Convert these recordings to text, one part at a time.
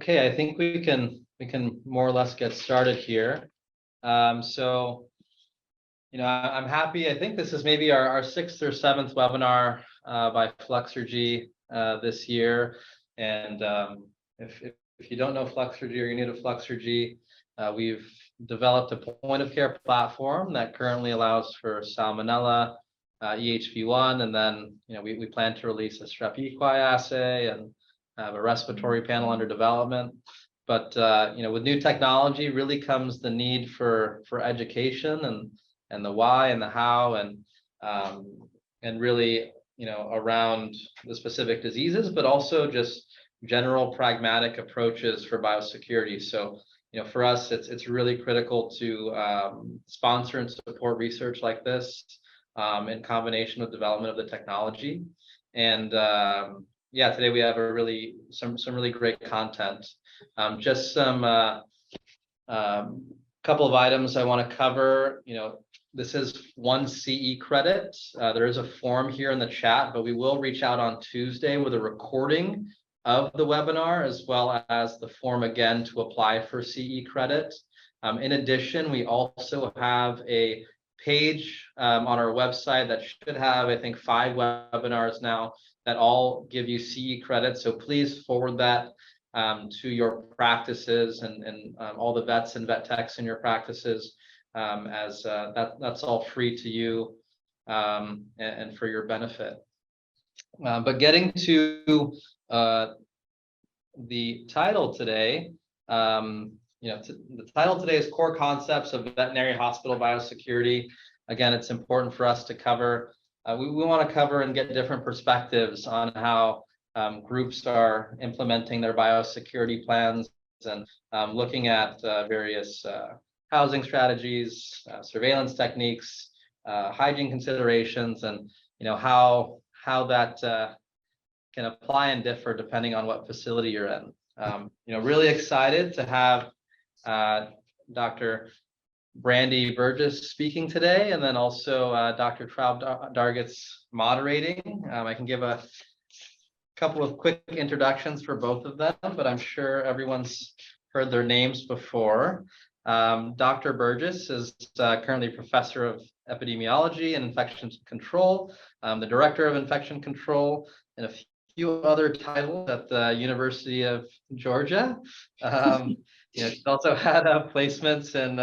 Okay, I think we can more or less get started here. So, I'm happy. I think this is maybe our sixth or seventh webinar by Flexergy this year. And if you don't know Flexergy or you're new to Flexergy, we've developed a point of care platform that currently allows for Salmonella, EHV1, and then we plan to release a Strep equi assay and have a respiratory panel under development. But with new technology really comes the need for education and the why and the how and really around the specific diseases, but also just general pragmatic approaches for biosecurity. So for us, it's really critical to sponsor and support research like this in combination with development of the technology. And yeah, today we have some really great content. Just some couple of items I want to cover. This is 1 CE credit. There is a form here in the chat, but we will reach out on Tuesday with a recording of the webinar, as well as the form again to apply for CE credit. In addition, we also have a page on our website that should have, I think, 5 webinars now that all give you CE credit. So please forward that to your practices and all the vets and vet techs in your practices, as that's all free to you and for your benefit. But getting to the title today, the title today is Core Concepts of Veterinary Hospital Biosecurity. Again, it's important for us to cover. We want to cover and get different perspectives on how groups are implementing their biosecurity plans and looking at various housing strategies, surveillance techniques, hygiene considerations, and how that can apply and differ depending on what facility you're in. Really excited to have Dr. Brandy Burgess speaking today, and then also Dr. Traub Dargits moderating. I can give a couple of quick introductions for both of them, but I'm sure everyone's heard their names before. Dr. Burgess is currently professor of epidemiology and infection control, the director of infection control, and a few other titles at the University of Georgia. She's also had placements in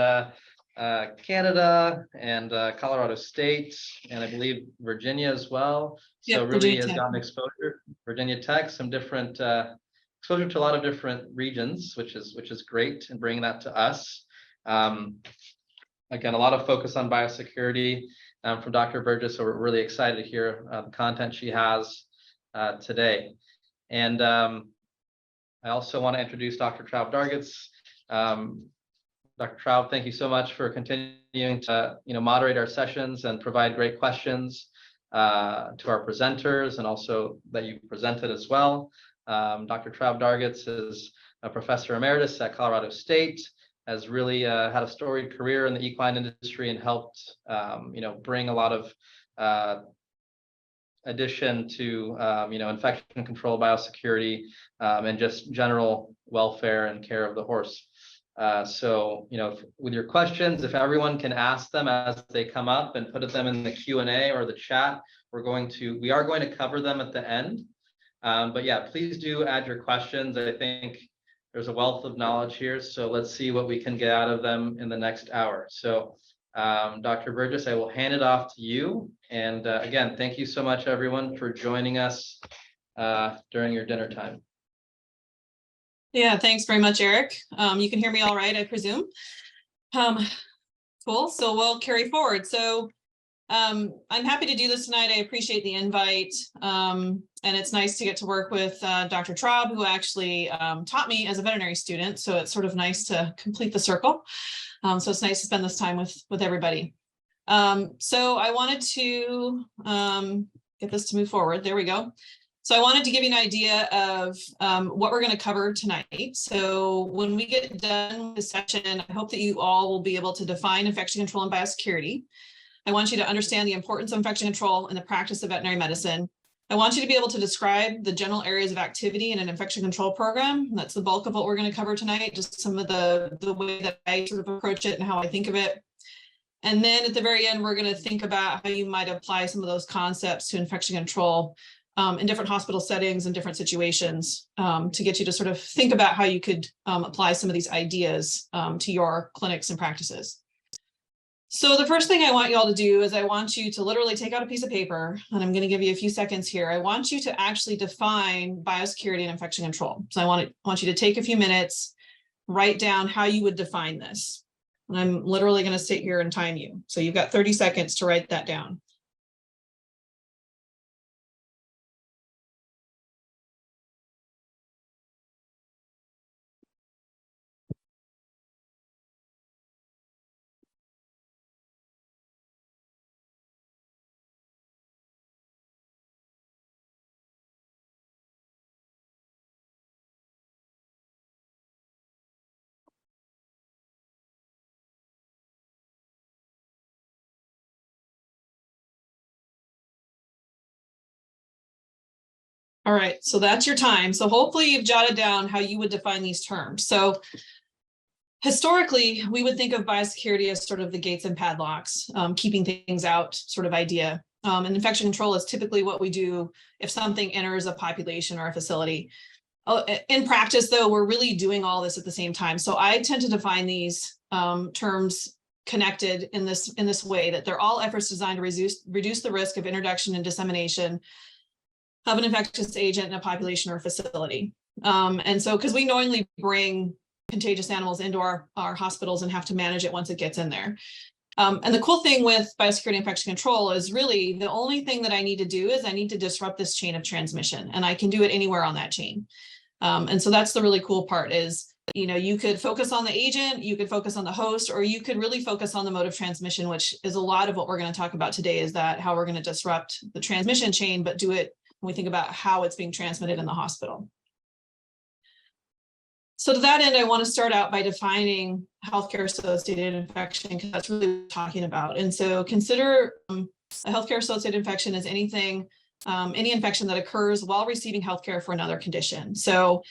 Canada and Colorado State, and I believe Virginia as well. So yep, really has gotten exposure. Virginia Tech, some different exposure to a lot of different regions, which is great, and bringing that to us. Again, a lot of focus on biosecurity from Dr. Burgess, so we're really excited to hear the content she has today. And I also want to introduce Dr. Traub Dargits. Dr. Traub, thank you so much for continuing to moderate our sessions and provide great questions to our presenters, and also that you presented as well. Dr. Traub Dargits is a professor emeritus at Colorado State, has really had a storied career in the equine industry and helped bring a lot of addition to infection control, biosecurity, and just general welfare and care of the horse. So with your questions, if everyone can ask them as they come up and put them in the Q&A or the chat, we are going to cover them at the end. But yeah, please do add your questions. I think there's a wealth of knowledge here, so let's see what we can get out of them in the next hour. So Dr. Burgess, I will hand it off to you. And again, thank you so much, everyone, for joining us during your dinner time. Yeah, thanks very much, Eric. You can hear me all right, I presume. Cool, so we'll carry forward. So I'm happy to do this tonight. I appreciate the invite. And it's nice to get to work with Dr. Traub, who actually taught me as a veterinary student. So it's sort of nice to complete the circle. So it's nice to spend this time with everybody. So I wanted to get this to move forward. There we go. So I wanted to give you an idea of what we're going to cover tonight. So when we get done with this session, I hope that you all will be able to define infection control and biosecurity. I want you to understand the importance of infection control in the practice of veterinary medicine. I want you to be able to describe the general areas of activity in an infection control program. That's the bulk of what we're going to cover tonight, just some of the way that I sort of approach it and how I think of it. And then at the very end, we're going to think about how you might apply some of those concepts to infection control in different hospital settings and different situations to get you to sort of think about how you could apply some of these ideas to your clinics and practices. So the first thing I want you all to do is I want you to literally take out a piece of paper, and I'm going to give you a few seconds here. I want you to actually define biosecurity and infection control. So I want you to take a few minutes, write down how you would define this. And I'm literally going to sit here and time you. So you've got 30 seconds to write that down. All right, so that's your time. So hopefully you've jotted down how you would define these terms. So historically, we would think of biosecurity as sort of the gates and padlocks, keeping things out sort of idea. And infection control is typically what we do if something enters a population or a facility. In practice, though, we're really doing all this at the same time. So I tend to define these terms connected in this way, that they're all efforts designed to reduce the risk of introduction and dissemination of an infectious agent in a population or facility. And so, because we knowingly bring contagious animals into our hospitals and have to manage it once it gets in there. And the cool thing with biosecurity infection control is really the only thing that I need to do is I need to disrupt this chain of transmission, and I can do it anywhere on that chain. And so that's the really cool part is, you could focus on the agent, you could focus on the host, or you could really focus on the mode of transmission, which is a lot of what we're going to talk about today, is that how we're going to disrupt the transmission chain, but do it when we think about how it's being transmitted in the hospital. So to that end, I want to start out by defining healthcare associated infection, because that's really what we're talking about. And so consider a healthcare associated infection as any infection that occurs while receiving healthcare for another condition. So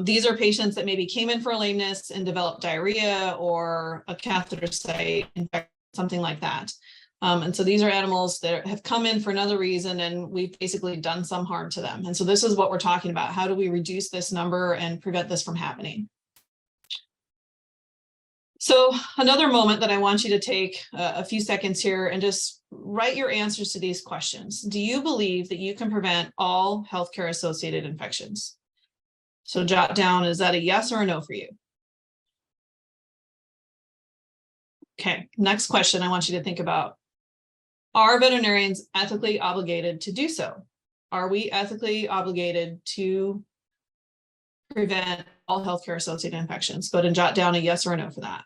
these are patients that maybe came in for a lameness and developed diarrhea or a catheter site infection, something like that. And so these are animals that have come in for another reason, and we've basically done some harm to them. And so this is what we're talking about. How do we reduce this number and prevent this from happening? So another moment that I want you to take a few seconds here and just write your answers to these questions. Do you believe that you can prevent all healthcare associated infections? So jot down, is that a yes or a no for you? Okay, next question I want you to think about. Are veterinarians ethically obligated to do so? Are we ethically obligated to prevent all healthcare associated infections? Go ahead and jot down a yes or a no for that.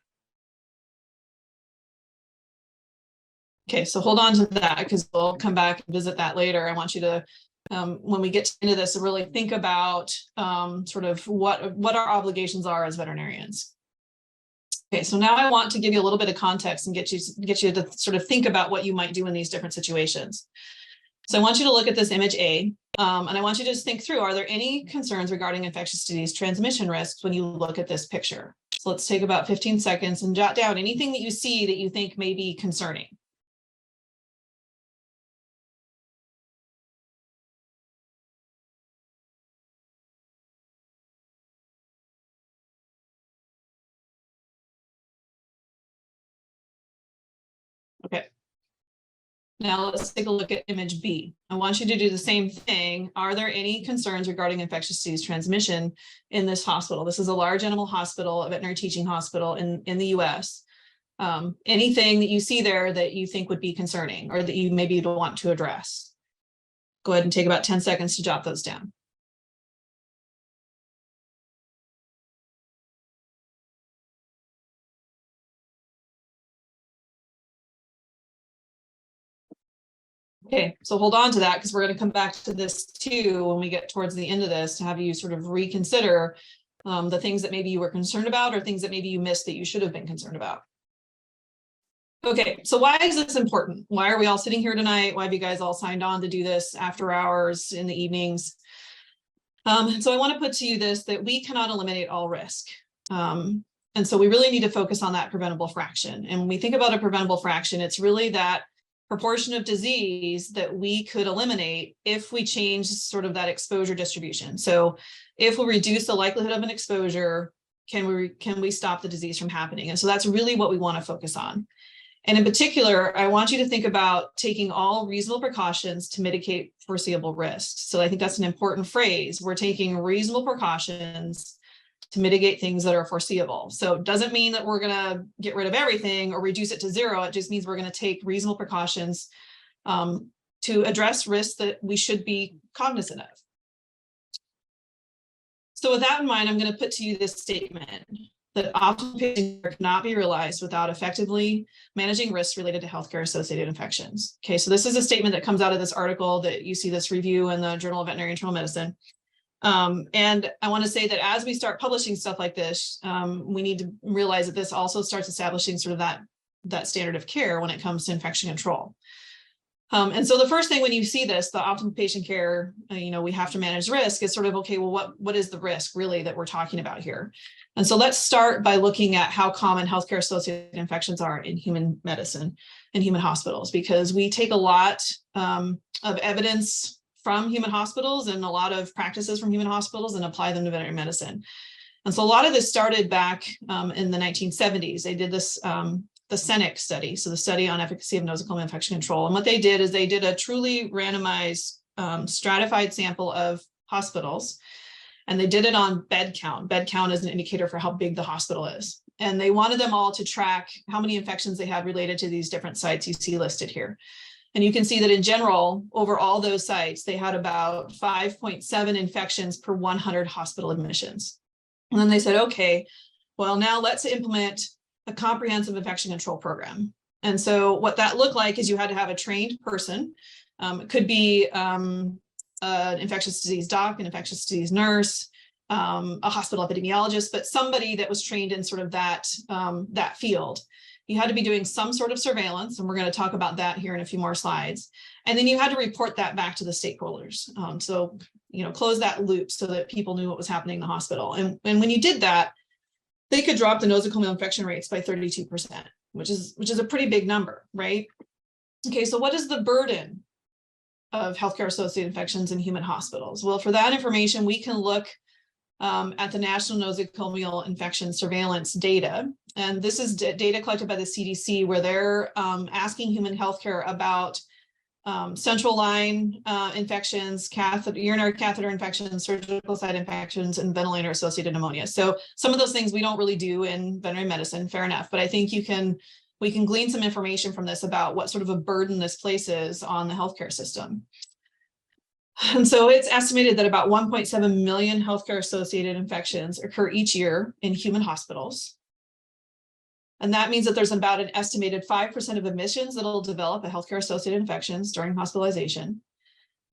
Okay, so hold on to that because we'll come back and visit that later. I want you to, when we get into this, to really think about sort of what our obligations are as veterinarians. Okay, so now I want to give you a little bit of context and get you to sort of think about what you might do in these different situations. So I want you to look at this image A, and I want you to just think through, are there any concerns regarding infectious disease transmission risks when you look at this picture? So let's take about 15 seconds and jot down anything that you see that you think may be concerning. Okay. Now let's take a look at image B. I want you to do the same thing. Are there any concerns regarding infectious disease transmission in this hospital? This is a large animal hospital, a veterinary teaching hospital in the US. Anything that you see there that you think would be concerning or that you maybe don't want to address? Go ahead and take about 10 seconds to jot those down. Okay, so hold on to that because we're going to come back to this too when we get towards the end of this to have you sort of reconsider the things that maybe you were concerned about or things that maybe you missed that you should have been concerned about. Okay, so why is this important? Why are we all sitting here tonight? Why have you guys all signed on to do this after hours in the evenings? So I want to put to you this, that we cannot eliminate all risk. And so we really need to focus on that preventable fraction. And when we think about a preventable fraction, it's really that proportion of disease that we could eliminate if we change sort of that exposure distribution. So if we reduce the likelihood of an exposure, can we stop the disease from happening? And so that's really what we want to focus on. And in particular, I want you to think about taking all reasonable precautions to mitigate foreseeable risks. So I think that's an important phrase. We're taking reasonable precautions to mitigate things that are foreseeable. So it doesn't mean that we're going to get rid of everything or reduce it to zero. It just means we're going to take reasonable precautions to address risks that we should be cognizant of. So with that in mind, I'm going to put to you this statement, that optimal patient care cannot be realized without effectively managing risks related to healthcare associated infections. Okay, so this is a statement that comes out of this article that you see this review in the Journal of Veterinary Internal Medicine. And I want to say that as we start publishing stuff like this, we need to realize that this also starts establishing sort of that standard of care when it comes to infection control. And so the first thing when you see this, the optimal patient care, we have to manage risk, is sort of, okay, well, what is the risk really that we're talking about here? And so let's start by looking at how common healthcare associated infections are in human medicine and human hospitals, because we take a lot of evidence from human hospitals and a lot of practices from human hospitals and apply them to veterinary medicine. And so a lot of this started back in the 1970s. They did this, the SENEC study, so the study on efficacy of nosocomial infection control. And what they did is they did a truly randomized stratified sample of hospitals, and they did it on bed count. Bed count is an indicator for how big the hospital is. And they wanted them all to track how many infections they had related to these different sites you see listed here. And you can see that in general, over all those sites, they had about 5.7 infections per 100 hospital admissions. And then they said, okay, well, now let's implement a comprehensive infection control program. And so what that looked like is you had to have a trained person. It could be an infectious disease doc, an infectious disease nurse, a hospital epidemiologist, but somebody that was trained in sort of that field. You had to be doing some sort of surveillance, and we're going to talk about that here in a few more slides. And then you had to report that back to the stakeholders. So, close that loop so that people knew what was happening in the hospital. And when you did that, they could drop the nosocomial infection rates by 32%, which is a pretty big number, right? Okay, so what is the burden of healthcare associated infections in human hospitals? Well, for that information, we can look at the National Nosocomial Infection Surveillance data. And this is data collected by the CDC, where they're asking human healthcare about central line infections, urinary catheter infections, surgical site infections, and ventilator associated pneumonia. So some of those things we don't really do in veterinary medicine, fair enough, but I think we can glean some information from this about what sort of a burden this places on the healthcare system. And so it's estimated that about 1.7 million healthcare associated infections occur each year in human hospitals. And that means that there's about an estimated 5% of admissions that'll develop a healthcare associated infections during hospitalization.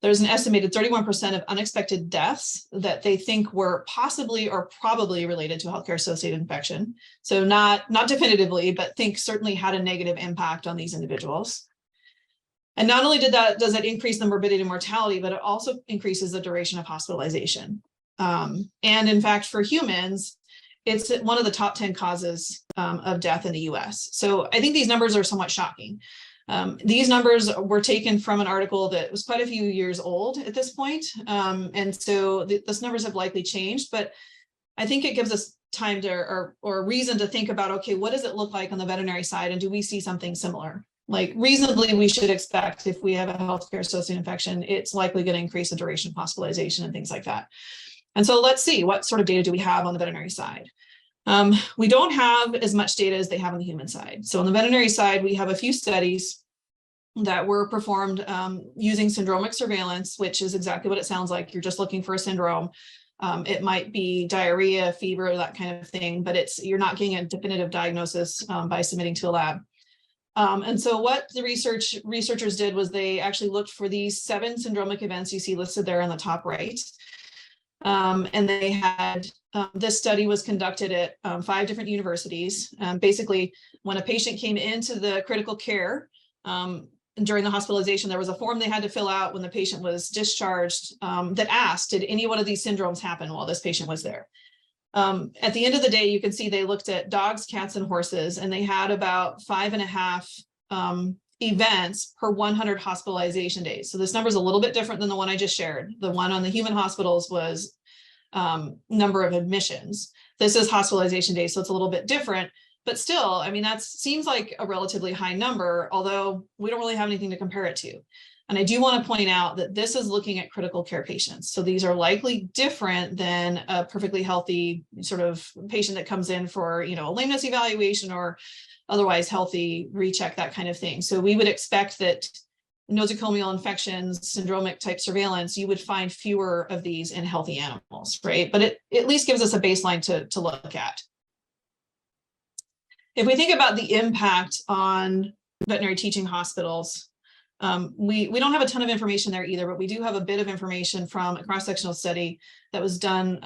There's an estimated 31% of unexpected deaths that they think were possibly or probably related to a healthcare associated infection. So not definitively, but think certainly had a negative impact on these individuals. And not only does it increase the morbidity and mortality, but it also increases the duration of hospitalization. And in fact, for humans, it's one of the top 10 causes of death in the US. So I think these numbers are somewhat shocking. These numbers were taken from an article that was quite a few years old at this point. And so those numbers have likely changed, but I think it gives us time to, or reason to think about, okay, what does it look like on the veterinary side? And do we see something similar? Like reasonably, we should expect if we have a healthcare associated infection, it's likely going to increase the duration of hospitalization and things like that. And so let's see, what sort of data do we have on the veterinary side? We don't have as much data as they have on the human side. So on the veterinary side, we have a few studies that were performed using syndromic surveillance, which is exactly what it sounds like. You're just looking for a syndrome. It might be diarrhea, fever, that kind of thing, but you're not getting a definitive diagnosis by submitting to a lab. And so what the researchers did was they actually looked for these 7 syndromic events you see listed there on the top right. And they had, this study was conducted at 5 different universities. Basically, when a patient came into the critical care, during the hospitalization, there was a form they had to fill out when the patient was discharged that asked, did any one of these syndromes happen while this patient was there? At the end of the day, you can see they looked at dogs, cats, and horses, and they had about 5.5 events per 100 hospitalization days. So this number is a little bit different than the one I just shared. The one on the human hospitals was number of admissions. This is hospitalization days, so it's a little bit different. But still, I mean, that seems like a relatively high number, although we don't really have anything to compare it to. And I do want to point out that this is looking at critical care patients. So these are likely different than a perfectly healthy sort of patient that comes in for, a lameness evaluation or otherwise healthy recheck, that kind of thing. So we would expect that nosocomial infections, syndromic type surveillance, you would find fewer of these in healthy animals, right? But it at least gives us a baseline to look at. If we think about the impact on veterinary teaching hospitals, we don't have a ton of information there either, but we do have a bit of information from a cross-sectional study that was done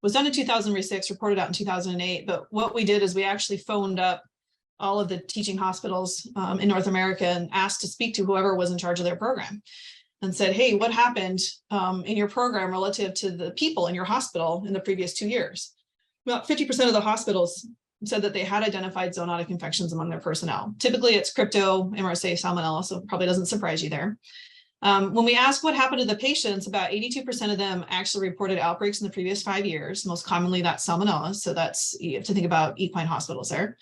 in 2006, reported out in 2008. But what we did is we actually phoned up all of the teaching hospitals in North America and asked to speak to whoever was in charge of their program and said, hey, what happened in your program relative to the people in your hospital in the previous 2 years? About 50% of the hospitals said that they had identified zoonotic infections among their personnel. Typically it's crypto, MRSA, salmonella, so it probably doesn't surprise you there. When we asked what happened to the patients, about 82% of them actually reported outbreaks in the previous 5 years. Most commonly that's salmonella. So that's, you have to think about equine hospitals there.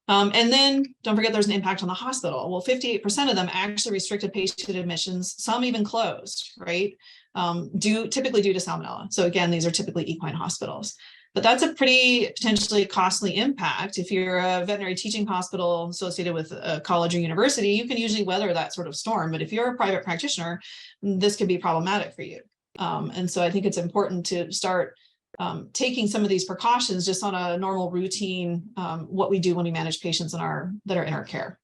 And then don't forget there's an impact on the hospital. Well, 58% of them actually restricted patient admissions, some even closed, right? Typically due to salmonella. So again, these are typically equine hospitals. But that's a pretty potentially costly impact. If you're a veterinary teaching hospital associated with a college or university, you can usually weather that sort of storm. But if you're a private practitioner, this could be problematic for you. And so I think it's important to start taking some of these precautions just on a normal routine, what we do when we manage patients that are in our care.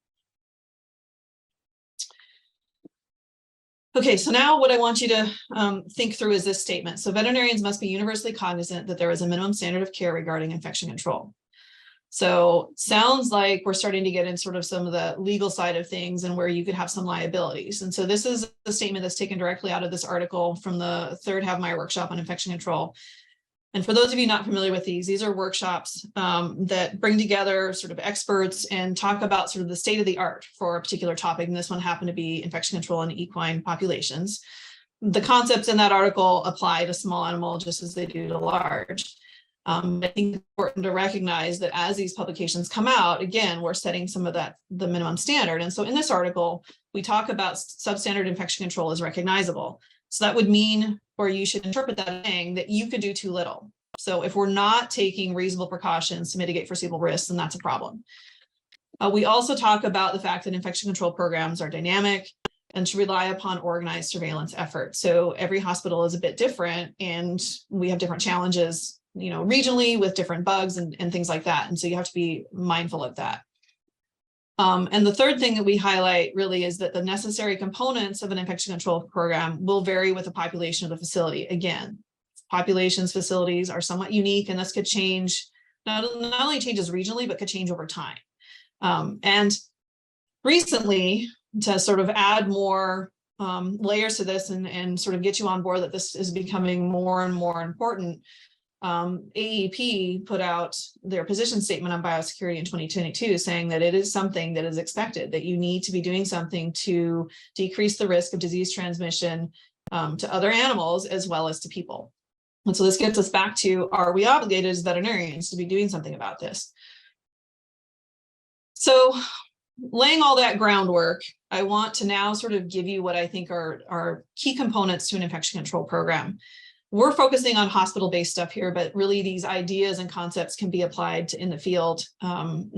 Okay, so now what I want you to think through is this statement. So veterinarians must be universally cognizant that there is a minimum standard of care regarding infection control. So sounds like we're starting to get in sort of some of the legal side of things and where you could have some liabilities. And so this is a statement that's taken directly out of this article from the third Have-Meyer workshop on infection control. And for those of you not familiar with these are workshops that bring together sort of experts and talk about sort of the state of the art for a particular topic. And this one happened to be infection control in equine populations. The concepts in that article apply to small animal just as they do to large. I think it's important to recognize that as these publications come out, again, we're setting some of the minimum standard. And so in this article, we talk about substandard infection control as recognizable. So that would mean, or you should interpret that saying that you could do too little. So if we're not taking reasonable precautions to mitigate foreseeable risks, then that's a problem. We also talk about the fact that infection control programs are dynamic and should rely upon organized surveillance efforts. So every hospital is a bit different and we have different challenges, regionally with different bugs and things like that. And so you have to be mindful of that. And the third thing that we highlight really is that the necessary components of an infection control program will vary with the population of the facility. Again, populations, facilities are somewhat unique, and this could change, not only changes regionally, but could change over time. And recently, to sort of add more layers to this and sort of get you on board that this is becoming more and more important, AEP put out their position statement on biosecurity in 2022, saying that it is something that is expected, that you need to be doing something to decrease the risk of disease transmission to other animals as well as to people. And so this gets us back to, are we obligated as veterinarians to be doing something about this? So laying all that groundwork, I want to now sort of give you what I think are key components to an infection control program. We're focusing on hospital-based stuff here, but really these ideas and concepts can be applied in the field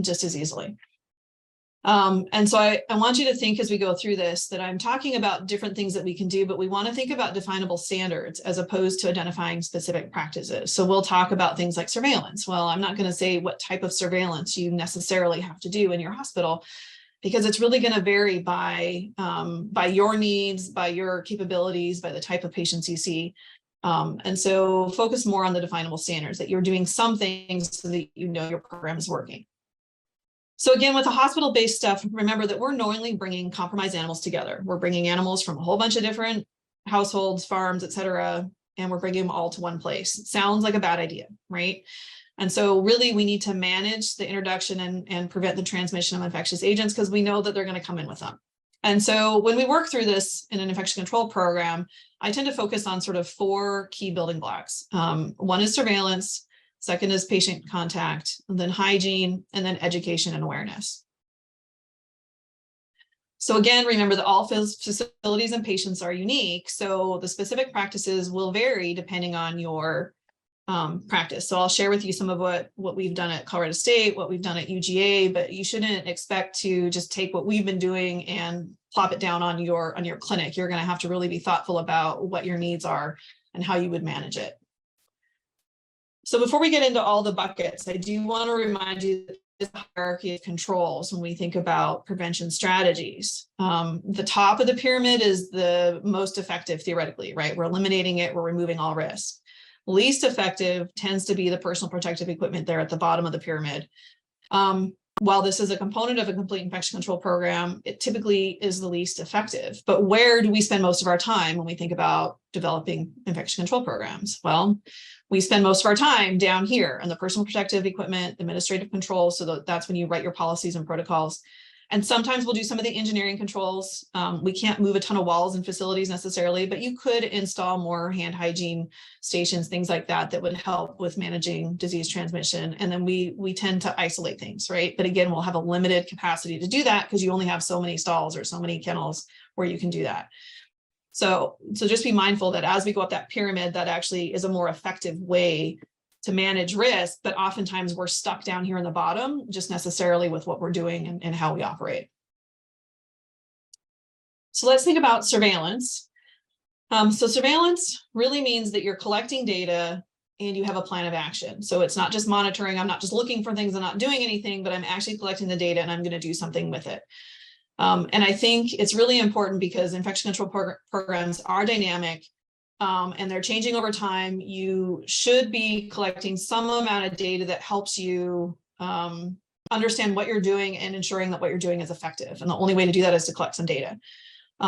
just as easily. And so I want you to think as we go through this, that I'm talking about different things that we can do, but we want to think about definable standards as opposed to identifying specific practices. So we'll talk about things like surveillance. Well, I'm not going to say what type of surveillance you necessarily have to do in your hospital, because it's really going to vary by your needs, by your capabilities, by the type of patients you see. And so focus more on the definable standards, that you're doing some things so that you know your program is working. So again, with the hospital-based stuff, remember that we're knowingly bringing compromised animals together. We're bringing animals from a whole bunch of different households, farms, et cetera, and we're bringing them all to one place. It sounds like a bad idea, right? And so really we need to manage the introduction and prevent the transmission of infectious agents, because we know that they're going to come in with them. And so when we work through this in an infection control program, I tend to focus on sort of 4 key building blocks. One is surveillance, second is patient contact, and then hygiene, and then education and awareness. So again, remember that all facilities and patients are unique. So the specific practices will vary depending on your practice. So I'll share with you some of what we've done at Colorado State, what we've done at UGA, but you shouldn't expect to just take what we've been doing and plop it down on your clinic. You're going to have to really be thoughtful about what your needs are and how you would manage it. So before we get into all the buckets, I do want to remind you that there's a hierarchy of controls when we think about prevention strategies. The top of the pyramid is the most effective theoretically, right? We're eliminating it, we're removing all risk. Least effective tends to be the personal protective equipment there at the bottom of the pyramid. While this is a component of a complete infection control program, it typically is the least effective. But where do we spend most of our time when we think about developing infection control programs? Well, we spend most of our time down here in the personal protective equipment, administrative controls. So that's when you write your policies and protocols. And sometimes we'll do some of the engineering controls. We can't move a ton of walls in facilities necessarily, but you could install more hand hygiene stations, things like that, that would help with managing disease transmission. And then we tend to isolate things, right? But again, we'll have a limited capacity to do that because you only have so many stalls or so many kennels where you can do that. So just be mindful that as we go up that pyramid, that actually is a more effective way to manage risk, but oftentimes we're stuck down here in the bottom, just necessarily with what we're doing and how we operate. So let's think about surveillance. So surveillance really means that you're collecting data and you have a plan of action. So it's not just monitoring. I'm not just looking for things and not doing anything, but I'm actually collecting the data and I'm going to do something with it. And I think it's really important because infection control programs are dynamic. And they're changing over time. You should be collecting some amount of data that helps you understand what you're doing and ensuring that what you're doing is effective. And the only way to do that is to collect some data.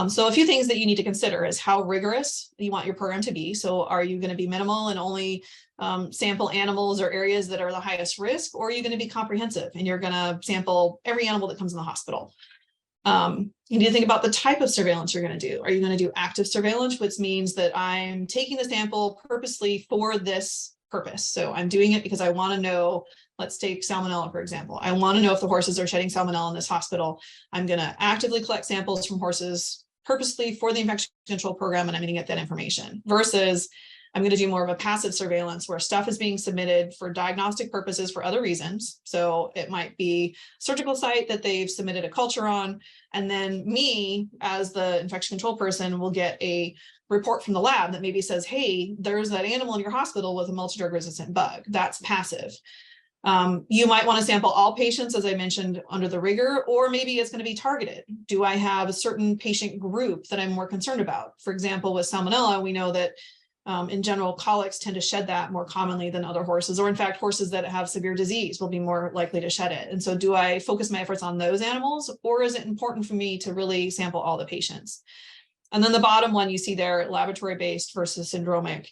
So a few things that you need to consider is how rigorous you want your program to be. So are you going to be minimal and only sample animals or areas that are the highest risk, or are you going to be comprehensive and you're going to sample every animal that comes in the hospital? You need to think about the type of surveillance you're going to do. Are you going to do active surveillance, which means that I'm taking the sample purposely for this purpose? So I'm doing it because I want to know, let's take salmonella, for example. I want to know if the horses are shedding salmonella in this hospital. I'm going to actively collect samples from horses purposely for the infection control program, and I'm going to get that information. Versus I'm going to do more of a passive surveillance where stuff is being submitted for diagnostic purposes for other reasons. So it might be surgical site that they've submitted a culture on. And then me, as the infection control person, will get a report from the lab that maybe says, hey, there's that animal in your hospital with a multi-drug resistant bug. That's passive. You might want to sample all patients, as I mentioned, under the rigor, or maybe it's going to be targeted. Do I have a certain patient group that I'm more concerned about? For example, with salmonella, we know that in general, colics tend to shed that more commonly than other horses, or in fact, horses that have severe disease will be more likely to shed it. And so do I focus my efforts on those animals, or is it important for me to really sample all the patients? And then the bottom one you see there, laboratory-based versus syndromic.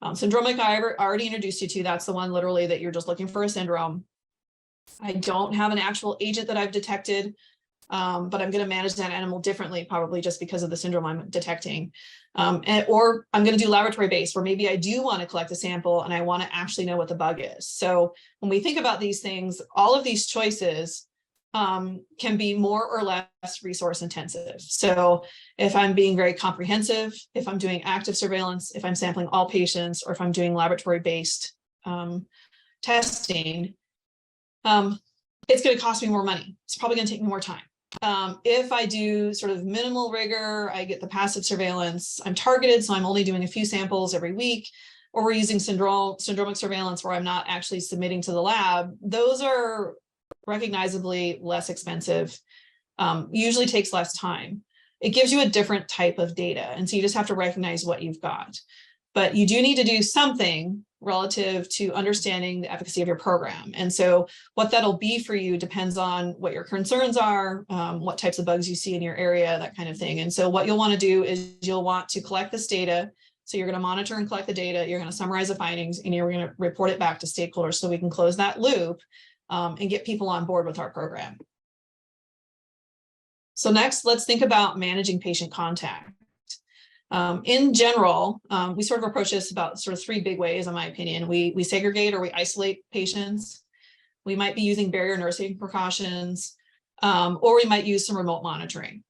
Syndromic, I already introduced you to. That's the one literally that you're just looking for a syndrome. I don't have an actual agent that I've detected, but I'm going to manage that animal differently, probably just because of the syndrome I'm detecting. Or I'm going to do laboratory based, where maybe I do want to collect a sample and I want to actually know what the bug is. So when we think about these things, all of these choices can be more or less resource intensive. So if I'm being very comprehensive, if I'm doing active surveillance, if I'm sampling all patients, or if I'm doing laboratory based testing, it's going to cost me more money. It's probably going to take me more time. If I do sort of minimal rigor, I get the passive surveillance, I'm targeted, so I'm only doing a few samples every week, or we're using syndromic surveillance where I'm not actually submitting to the lab. Those are recognizably less expensive, usually takes less time. It gives you a different type of data. And so you just have to recognize what you've got. but you do need to do something relative to understanding the efficacy of your program. And so what that'll be for you depends on what your concerns are, what types of bugs you see in your area, that kind of thing. And so what you'll want to do is you'll want to collect this data. So you're going to monitor and collect the data, you're going to summarize the findings, and you're going to report it back to stakeholders so we can close that loop and get people on board with our program. So next, let's think about managing patient contact. In general, we sort of approach this about sort of three big ways, in my opinion. We segregate or we isolate patients. We might be using barrier nursing precautions, or we might use some remote monitoring.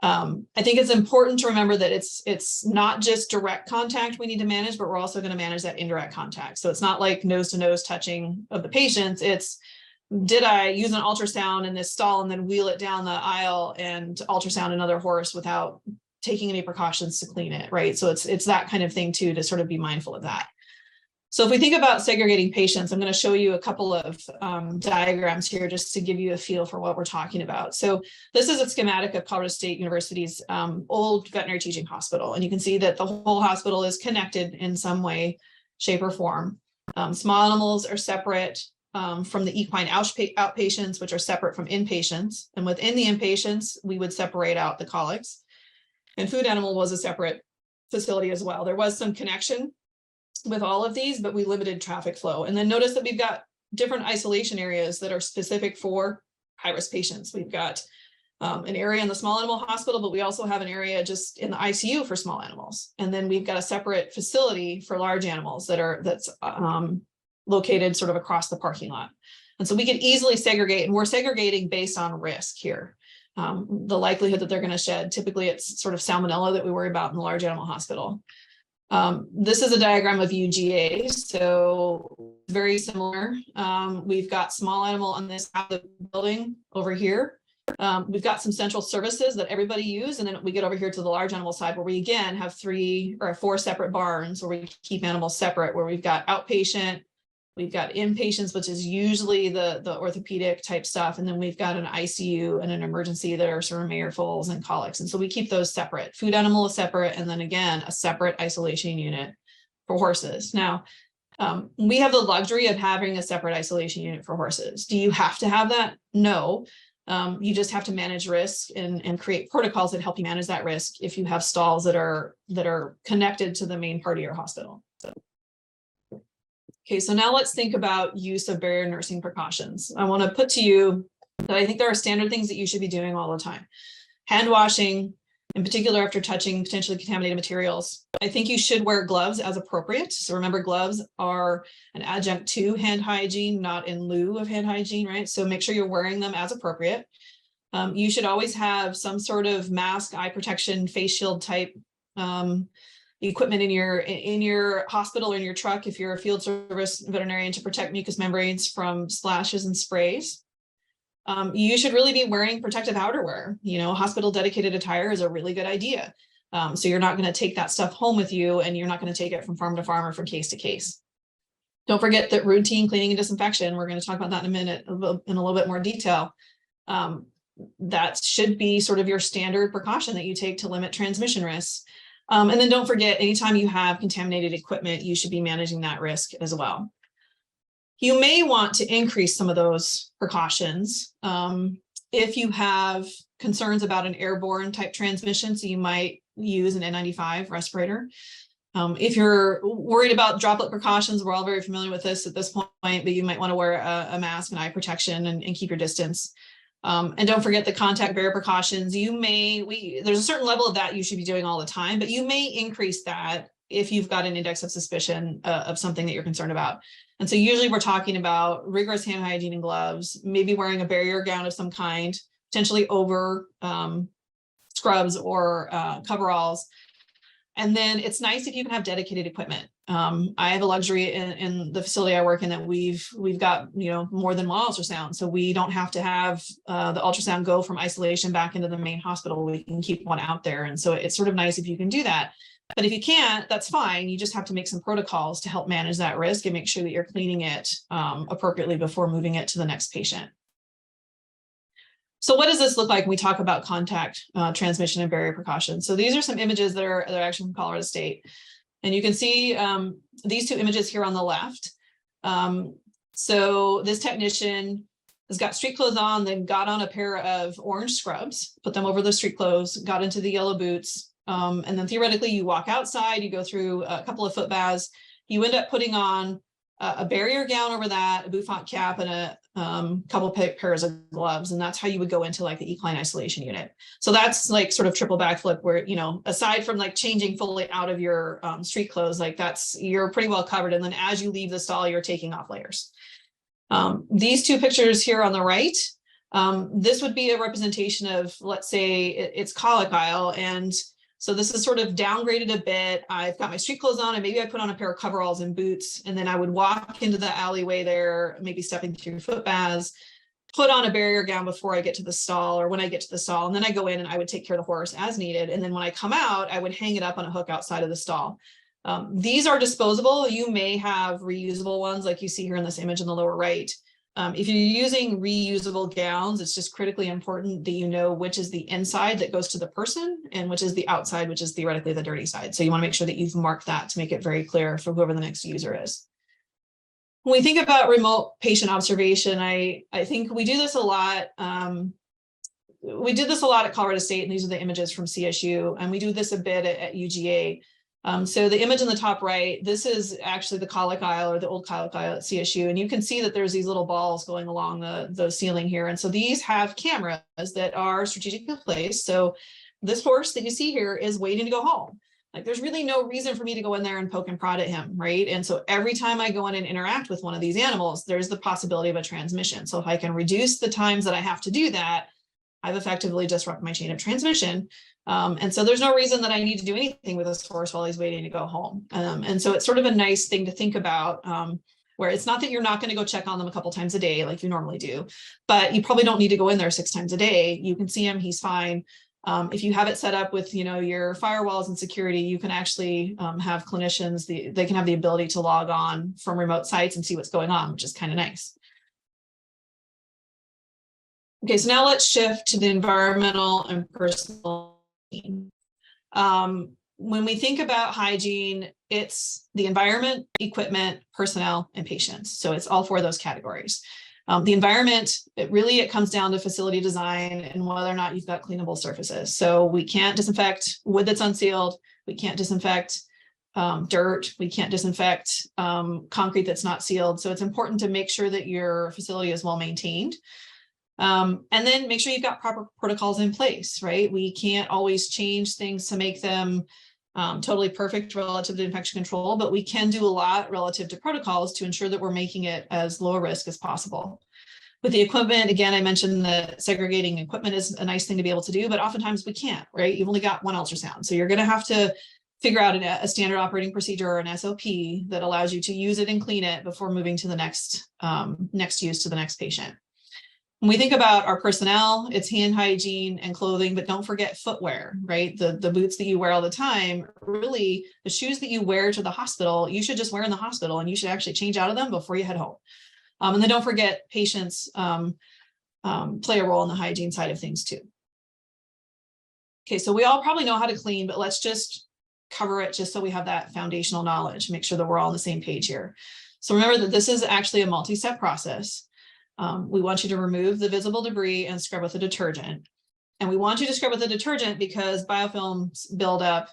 I think it's important to remember that it's not just direct contact we need to manage, but we're also going to manage that indirect contact. So it's not like nose to nose touching of the patients. It's, did I use an ultrasound in this stall and then wheel it down the aisle and ultrasound another horse without taking any precautions to clean it, right? So it's that kind of thing too, to sort of be mindful of that. So if we think about segregating patients, I'm going to show you a couple of diagrams here just to give you a feel for what we're talking about. So this is a schematic of Colorado State University's old veterinary teaching hospital. And you can see that the whole hospital is connected in some way, shape, or form. Small animals are separate from the equine outpatients, which are separate from inpatients. And within the inpatients, we would separate out the colics. And food animal was a separate facility as well. There was some connection with all of these, but we limited traffic flow. And then notice that we've got different isolation areas that are specific for high-risk patients. We've got an area in the small animal hospital, but we also have an area just in the ICU for small animals. And then we've got a separate facility for large animals that's located sort of across the parking lot. And so we can easily segregate, and we're segregating based on risk here. The likelihood that they're going to shed, typically it's sort of salmonella that we worry about in the large animal hospital. This is a diagram of UGA, so very similar. We've got small animal on this side of the building over here. We've got some central services that everybody uses, and then we get over here to the large animal side where we again have 3 or 4 separate barns where we keep animals separate, where we've got outpatient, we've got inpatients, which is usually the orthopedic type stuff. And then we've got an ICU and an emergency that are sort of Mayer foals and colics. And so we keep those separate. Food animal is separate. And then again, a separate isolation unit for horses. Now, we have the luxury of having a separate isolation unit for horses. Do you have to have that? No. You just have to manage risk and create protocols that help you manage that risk if you have stalls that are connected to the main part of your hospital. Okay, so now let's think about use of barrier nursing precautions. I want to put to you that I think there are standard things that you should be doing all the time. Hand washing, in particular after touching potentially contaminated materials. I think you should wear gloves as appropriate. So remember, gloves are an adjunct to hand hygiene, not in lieu of hand hygiene, right? So make sure you're wearing them as appropriate. You should always have some sort of mask, eye protection, face shield type equipment in your hospital or in your truck if you're a field service veterinarian to protect mucous membranes from splashes and sprays. You should really be wearing protective outerwear. You know, hospital dedicated attire is a really good idea. So you're not going to take that stuff home with you, and you're not going to take it from farm to farm or from case to case. Don't forget that routine cleaning and disinfection, we're going to talk about that in a minute in a little bit more detail. That should be sort of your standard precaution that you take to limit transmission risks. And then don't forget, anytime you have contaminated equipment, you should be managing that risk as well. You may want to increase some of those precautions if you have concerns about an airborne type transmission. So you might use an N95 respirator. If you're worried about droplet precautions, we're all very familiar with this at this point, but you might want to wear a mask and eye protection and keep your distance. And don't forget the contact barrier precautions. There's a certain level of that you should be doing all the time, but you may increase that if you've got an index of suspicion of something that you're concerned about. And so usually we're talking about rigorous hand hygiene and gloves, maybe wearing a barrier gown of some kind, potentially over scrubs or coveralls. And then it's nice if you can have dedicated equipment. I have a luxury in the facility I work in that we've got, more than one ultrasound. So we don't have to have the ultrasound go from isolation back into the main hospital. We can keep one out there. And so it's sort of nice if you can do that. But if you can't, that's fine. You just have to make some protocols to help manage that risk and make sure that you're cleaning it appropriately before moving it to the next patient. So what does this look like when we talk about contact transmission and barrier precautions? So these are some images that are actually from Colorado State. And you can see these two images here on the left. So this technician has got street clothes on, then got on a pair of orange scrubs, put them over the street clothes, got into the yellow boots. And then theoretically you walk outside, you go through a couple of foot baths, you end up putting on a barrier gown over that, a bouffant cap, and a couple pairs of gloves. And that's how you would go into like the equine isolation unit. So that's like sort of triple backflip where, you know, aside from like changing fully out of your street clothes, like you're pretty well covered. And then as you leave the stall, you're taking off layers. These two pictures here on the right, this would be a representation of, let's say it's colic aisle. And so this is sort of downgraded a bit. I've got my street clothes on and maybe I put on a pair of coveralls and boots, and then I would walk into the alleyway there, maybe stepping through foot baths, put on a barrier gown before I get to the stall or when I get to the stall. And then I go in and I would take care of the horse as needed. And then when I come out, I would hang it up on a hook outside of the stall. These are disposable. You may have reusable ones like you see here in this image in the lower right. If you're using reusable gowns, it's just critically important that you know which is the inside that goes to the person and which is the outside, which is theoretically the dirty side. So you want to make sure that you've marked that to make it very clear for whoever the next user is. When we think about remote patient observation, I think we do this a lot. We did this a lot at Colorado State, and these are the images from CSU, and we do this a bit at UGA. So the image in the top right, this is actually the colic aisle or the old colic aisle at CSU. And you can see that there's these little balls going along the ceiling here. And so these have cameras that are strategically placed. So this horse that you see here is waiting to go home. Like there's really no reason for me to go in there and poke and prod at him, right? And so every time I go in and interact with one of these animals, there's the possibility of a transmission. So if I can reduce the times that I have to do that, I've effectively disrupted my chain of transmission. And so there's no reason that I need to do anything with this horse while he's waiting to go home. And so it's sort of a nice thing to think about, where it's not that you're not going to go check on them a couple times a day like you normally do, but you probably don't need to go in there 6 times a day. You can see him, he's fine. If you have it set up with, you know, your firewalls and security, you can actually have clinicians, they can have the ability to log on from remote sites and see what's going on, which is kind of nice. Okay, so now let's shift to the environmental and personal. When we think about hygiene, it's the environment, equipment, personnel, and patients. So it's all 4 of those categories. The environment, it comes down to facility design and whether or not you've got cleanable surfaces. So we can't disinfect wood that's unsealed. We can't disinfect dirt. We can't disinfect concrete that's not sealed. So it's important to make sure that your facility is well maintained. And then make sure you've got proper protocols in place, right? We can't always change things to make them totally perfect relative to infection control, but we can do a lot relative to protocols to ensure that we're making it as low risk as possible. With the equipment, again, I mentioned that segregating equipment is a nice thing to be able to do, but oftentimes we can't, right? You've only got one ultrasound. So you're going to have to figure out a standard operating procedure or an SOP that allows you to use it and clean it before moving to the next use to the next patient. When we think about our personnel, it's hand hygiene and clothing, but don't forget footwear, right? The boots that you wear all the time, really the shoes that you wear to the hospital, you should just wear in the hospital and you should actually change out of them before you head home. And then don't forget patients play a role in the hygiene side of things too. Okay, so we all probably know how to clean, but let's just cover it just so we have that foundational knowledge, make sure that we're all on the same page here. So remember that this is actually a multi-step process. We want you to remove the visible debris and scrub with a detergent. And we want you to scrub with a detergent because biofilms build up.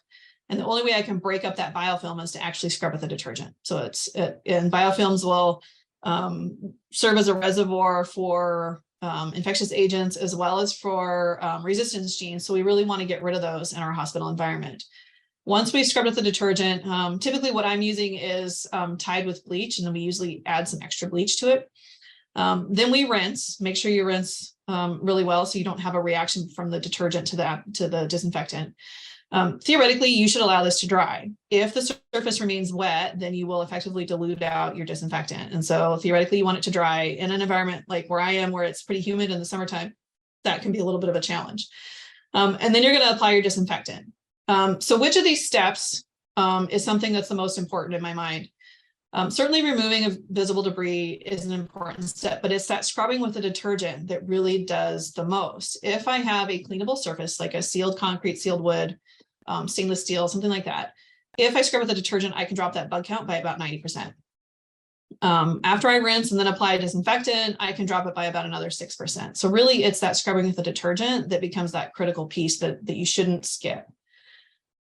And the only way I can break up that biofilm is to actually scrub with a detergent. So and biofilms will serve as a reservoir for infectious agents as well as for resistance genes. So we really want to get rid of those in our hospital environment. Once we scrub with the detergent, typically what I'm using is tied with bleach, and then we usually add some extra bleach to it. Then we rinse, make sure you rinse really well so you don't have a reaction from the detergent to the disinfectant. Theoretically, you should allow this to dry. If the surface remains wet, then you will effectively dilute out your disinfectant. And so theoretically, you want it to dry in an environment like where I am, where it's pretty humid in the summertime. That can be a little bit of a challenge. And then you're going to apply your disinfectant. So which of these steps is something that's the most important in my mind? Certainly removing of visible debris is an important step, but it's that scrubbing with a detergent that really does the most. If I have a cleanable surface, like a sealed concrete, sealed wood, stainless steel, something like that, if I scrub with a detergent, I can drop that bug count by about 90%. After I rinse and then apply a disinfectant, I can drop it by about another 6%. So really it's that scrubbing with the detergent that becomes that critical piece that you shouldn't skip.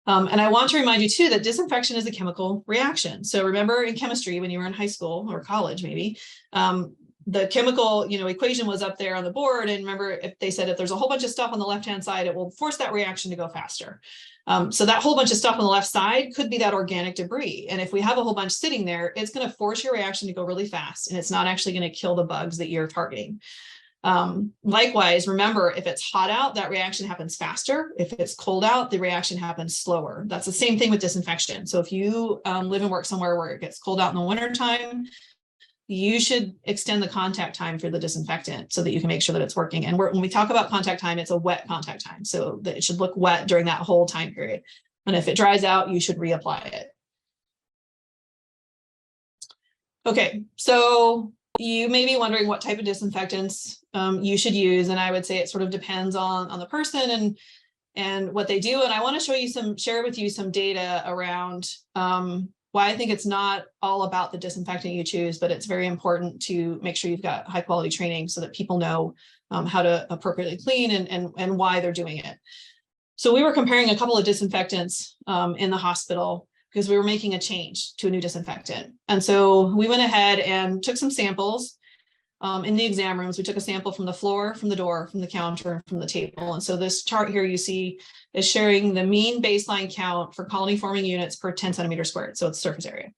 And I want to remind you too that disinfection is a chemical reaction. So remember in chemistry, when you were in high school or college, maybe, the chemical, equation was up there on the board. And remember, if they said if there's a whole bunch of stuff on the left-hand side, it will force that reaction to go faster. So that whole bunch of stuff on the left side could be that organic debris. And if we have a whole bunch sitting there, it's going to force your reaction to go really fast. And it's not actually going to kill the bugs that you're targeting. Likewise, remember, if it's hot out, that reaction happens faster. If it's cold out, the reaction happens slower. That's the same thing with disinfection. So if you live and work somewhere where it gets cold out in the wintertime, you should extend the contact time for the disinfectant so that you can make sure that it's working. And when we talk about contact time, it's a wet contact time. So that it should look wet during that whole time period. And if it dries out, you should reapply it. Okay, so you may be wondering what type of disinfectants you should use. And I would say it sort of depends on the person and what they do. And I want to share with you some data around why I think it's not all about the disinfectant you choose, but it's very important to make sure you've got high quality training so that people know how to appropriately clean and why they're doing it. So we were comparing a couple of disinfectants in the hospital because we were making a change to a new disinfectant. And so we went ahead and took some samples in the exam rooms. We took a sample from the floor, from the door, from the counter, from the table. And so this chart here you see is showing the mean baseline count for colony forming units per 10 centimeters squared. So it's surface area.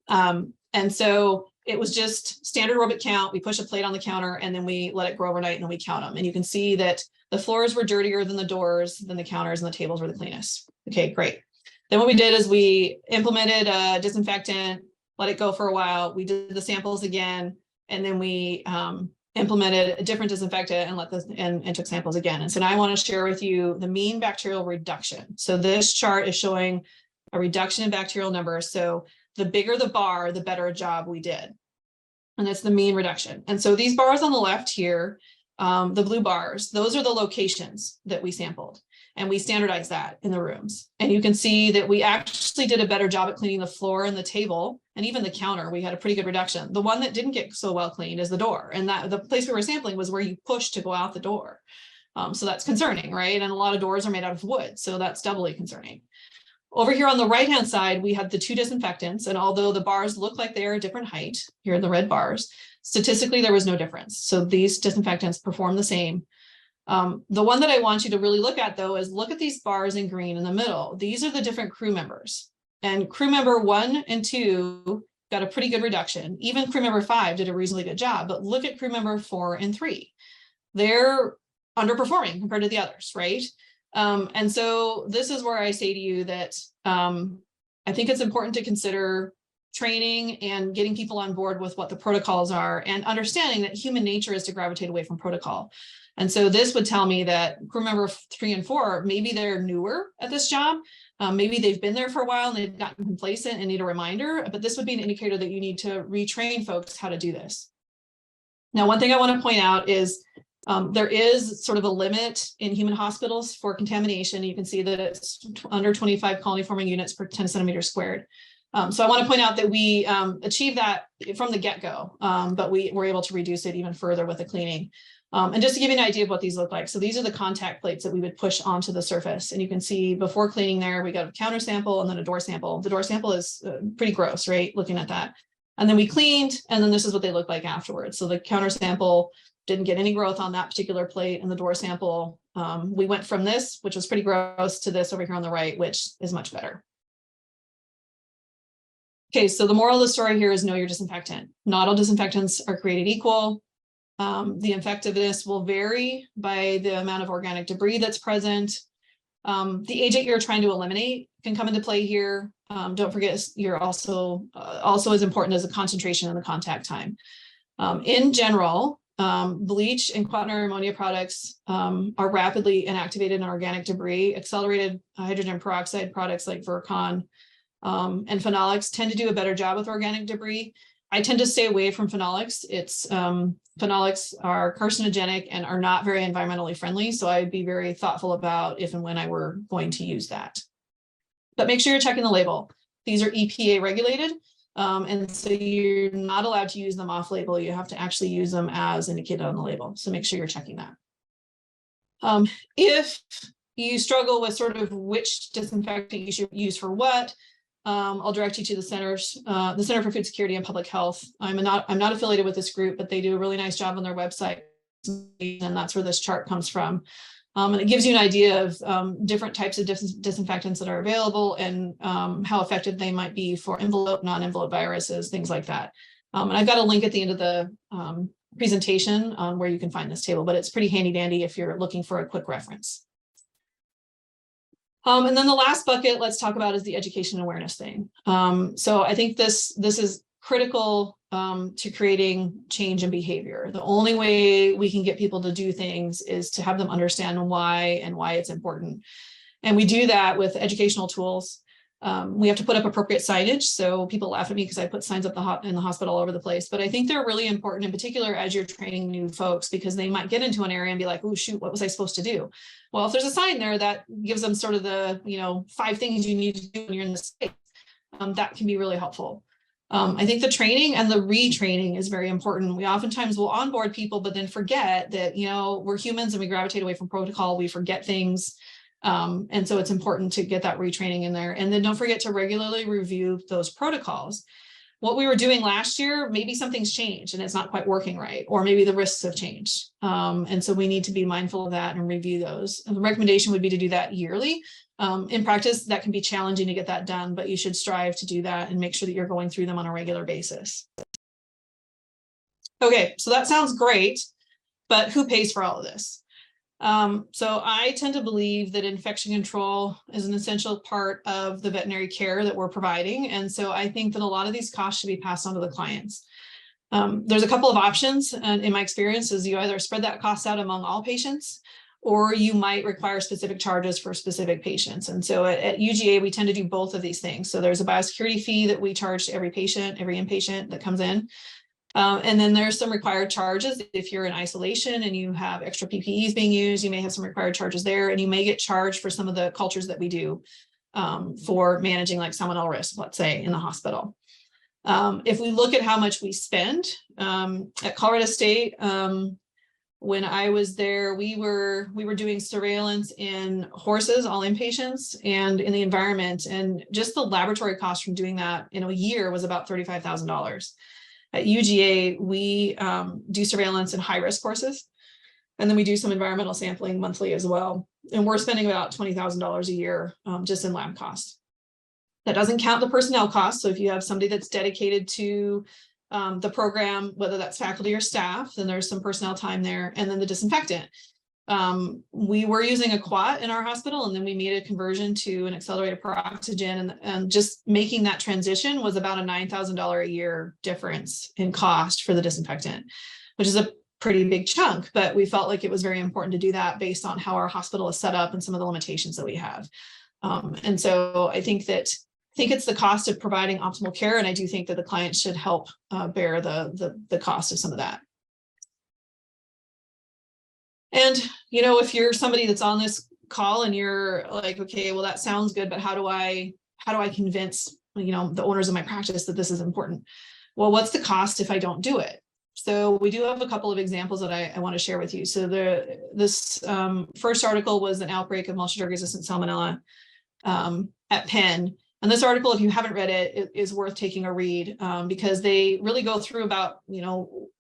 And so it was just standard orbit count. We push a plate on the counter and then we let it grow overnight and then we count them. And you can see that the floors were dirtier than the doors, than the counters, and the tables were the cleanest. Okay, great. Then what we did is we implemented a disinfectant, let it go for a while. We did the samples again, and then we implemented a different disinfectant and took samples again. And so now I want to share with you the mean bacterial reduction. So this chart is showing a reduction in bacterial numbers. So the bigger the bar, the better a job we did. And that's the mean reduction. And so these bars on the left here, the blue bars, those are the locations that we sampled. And we standardized that in the rooms. And you can see that we actually did a better job at cleaning the floor and the table and even the counter. We had a pretty good reduction. The one that didn't get so well cleaned is the door. And that the place we were sampling was where you push to go out the door. So that's concerning, right? And a lot of doors are made out of wood. So that's doubly concerning. Over here on the right-hand side, we have the two disinfectants. And although the bars look like they are a different height, here are the red bars, statistically, there was no difference. So these disinfectants perform the same. The one that I want you to really look at, though, is look at these bars in green in the middle. These are the different crew members. And crew member 1 and 2 got a pretty good reduction. Even crew member 5 did a reasonably good job. But look at crew member 4 and 3. They're underperforming compared to the others, right? And so this is where I say to you that I think it's important to consider training and getting people on board with what the protocols are and understanding that human nature is to gravitate away from protocol. And so this would tell me that crew member 3 and 4, maybe they're newer at this job. Maybe they've been there for a while and they've gotten complacent and need a reminder, but this would be an indicator that you need to retrain folks how to do this. Now, one thing I want to point out is there is sort of a limit in human hospitals for contamination. You can see that it's under 25 colony forming units per 10 centimeters squared. So I want to point out that we achieved that from the get-go, but we were able to reduce it even further with the cleaning. And just to give you an idea of what these look like. So these are the contact plates that we would push onto the surface. And you can see before cleaning there, we got a counter sample and then a door sample. The door sample is pretty gross, right? Looking at that. And then we cleaned, and then this is what they look like afterwards. So the counter sample didn't get any growth on that particular plate, and the door sample, we went from this, which was pretty gross, to this over here on the right, which is much better. Okay, so the moral of the story here is know your disinfectant. Not all disinfectants are created equal. The effectiveness will vary by the amount of organic debris that's present. The agent you're trying to eliminate can come into play here. Don't forget, you're also as important as the concentration and the contact time. In general, bleach and quaternary ammonia products are rapidly inactivated in organic debris. Accelerated hydrogen peroxide products like Virkon and phenolics tend to do a better job with organic debris. I tend to stay away from phenolics. Phenolics are carcinogenic and are not very environmentally friendly. So I'd be very thoughtful about if and when I were going to use that. but make sure you're checking the label. These are EPA regulated. And so you're not allowed to use them off label. You have to actually use them as indicated on the label. So make sure you're checking that. If you struggle with sort of which disinfectant you should use for what, I'll direct you to the Center for Food Security and Public Health. I'm not affiliated with this group, but they do a really nice job on their website, and that's where this chart comes from. And it gives you an idea of different types of disinfectants that are available and how effective they might be for envelope, non-envelope viruses, things like that. And I've got a link at the end of the presentation where you can find this table, but it's pretty handy dandy if you're looking for a quick reference. And then the last bucket let's talk about is the education and awareness thing. So I think this is critical to creating change in behavior. The only way we can get people to do things is to have them understand why and why it's important. And we do that with educational tools. We have to put up appropriate signage. So people laugh at me because I put signs up in the hospital all over the place, but I think they're really important in particular as you're training new folks, because they might get into an area and be like, oh shoot, what was I supposed to do? Well, if there's a sign there that gives them sort of the, 5 things you need to do when you're in the space, that can be really helpful. I think the training and the retraining is very important. We oftentimes will onboard people, but then forget that, we're humans and we gravitate away from protocol. We forget things. And so it's important to get that retraining in there. And then don't forget to regularly review those protocols. What we were doing last year, maybe something's changed and it's not quite working right, or maybe the risks have changed. And so we need to be mindful of that and review those. And the recommendation would be to do that yearly. In practice, that can be challenging to get that done, but you should strive to do that and make sure that you're going through them on a regular basis. Okay, so that sounds great, but who pays for all of this? So I tend to believe that infection control is an essential part of the veterinary care that we're providing. And so I think that a lot of these costs should be passed on to the clients. There's a couple of options, and in my experience is you either spread that cost out among all patients, or you might require specific charges for specific patients. And so at UGA, we tend to do both of these things. So there's a biosecurity fee that we charge to every patient, every inpatient that comes in. And then there's some required charges. If you're in isolation and you have extra PPEs being used, you may have some required charges there, and you may get charged for some of the cultures that we do for managing like salmonella risk, let's say, in the hospital. If we look at how much we spend at Colorado State, when I was there, we were doing surveillance in horses, all inpatients, and in the environment. And just the laboratory cost from doing that in a year was about $35,000. At UGA, we do surveillance in high-risk horses, and then we do some environmental sampling monthly as well. And we're spending about $20,000 a year just in lab costs. That doesn't count the personnel costs. So if you have somebody that's dedicated to the program, whether that's faculty or staff, then there's some personnel time there, and then the disinfectant. We were using a quat in our hospital, and then we made a conversion to an accelerated peroxygen, and just making that transition was about a $9,000 a year difference in cost for the disinfectant, which is a pretty big chunk, but we felt like it was very important to do that based on how our hospital is set up and some of the limitations that we have. And so I think it's the cost of providing optimal care, and I do think that the client should help bear the cost of some of that. And, if you're somebody that's on this call and you're like, okay, well, that sounds good, but how do I convince, the owners of my practice that this is important? Well, what's the cost if I don't do it? So we do have a couple of examples that I want to share with you. So this first article was an outbreak of multi-drug resistant salmonella at Penn. And this article, if you haven't read it, is worth taking a read because they really go through about,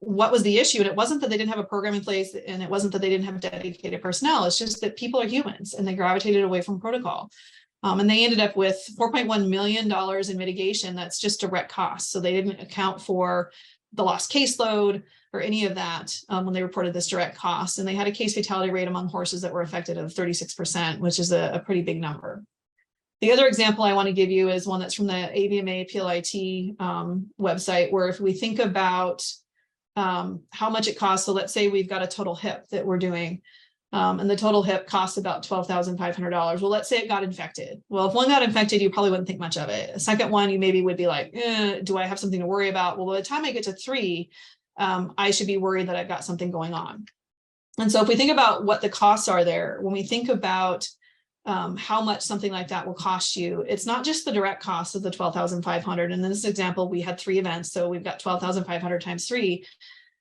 what was the issue. And it wasn't that they didn't have a program in place, and it wasn't that they didn't have dedicated personnel. It's just that people are humans and they gravitated away from protocol. And they ended up with $4.1 million in mitigation. That's just direct costs. So they didn't account for the lost caseload or any of that when they reported this direct cost. And they had a case fatality rate among horses that were affected of 36%, which is a pretty big number. The other example I want to give you is one that's from the AVMA PLIT website, where if we think about how much it costs, so let's say we've got a total hip that we're doing, and the total hip costs about $12,500. Well, let's say it got infected. Well, if one got infected, you probably wouldn't think much of it. A second one, you maybe would be like, do I have something to worry about? Well, by the time I get to 3, I should be worried that I've got something going on. And so if we think about what the costs are there, when we think about how much something like that will cost you. It's not just the direct cost of the 12,500. In this example, we had 3 events, so we've got 12,500 times 3.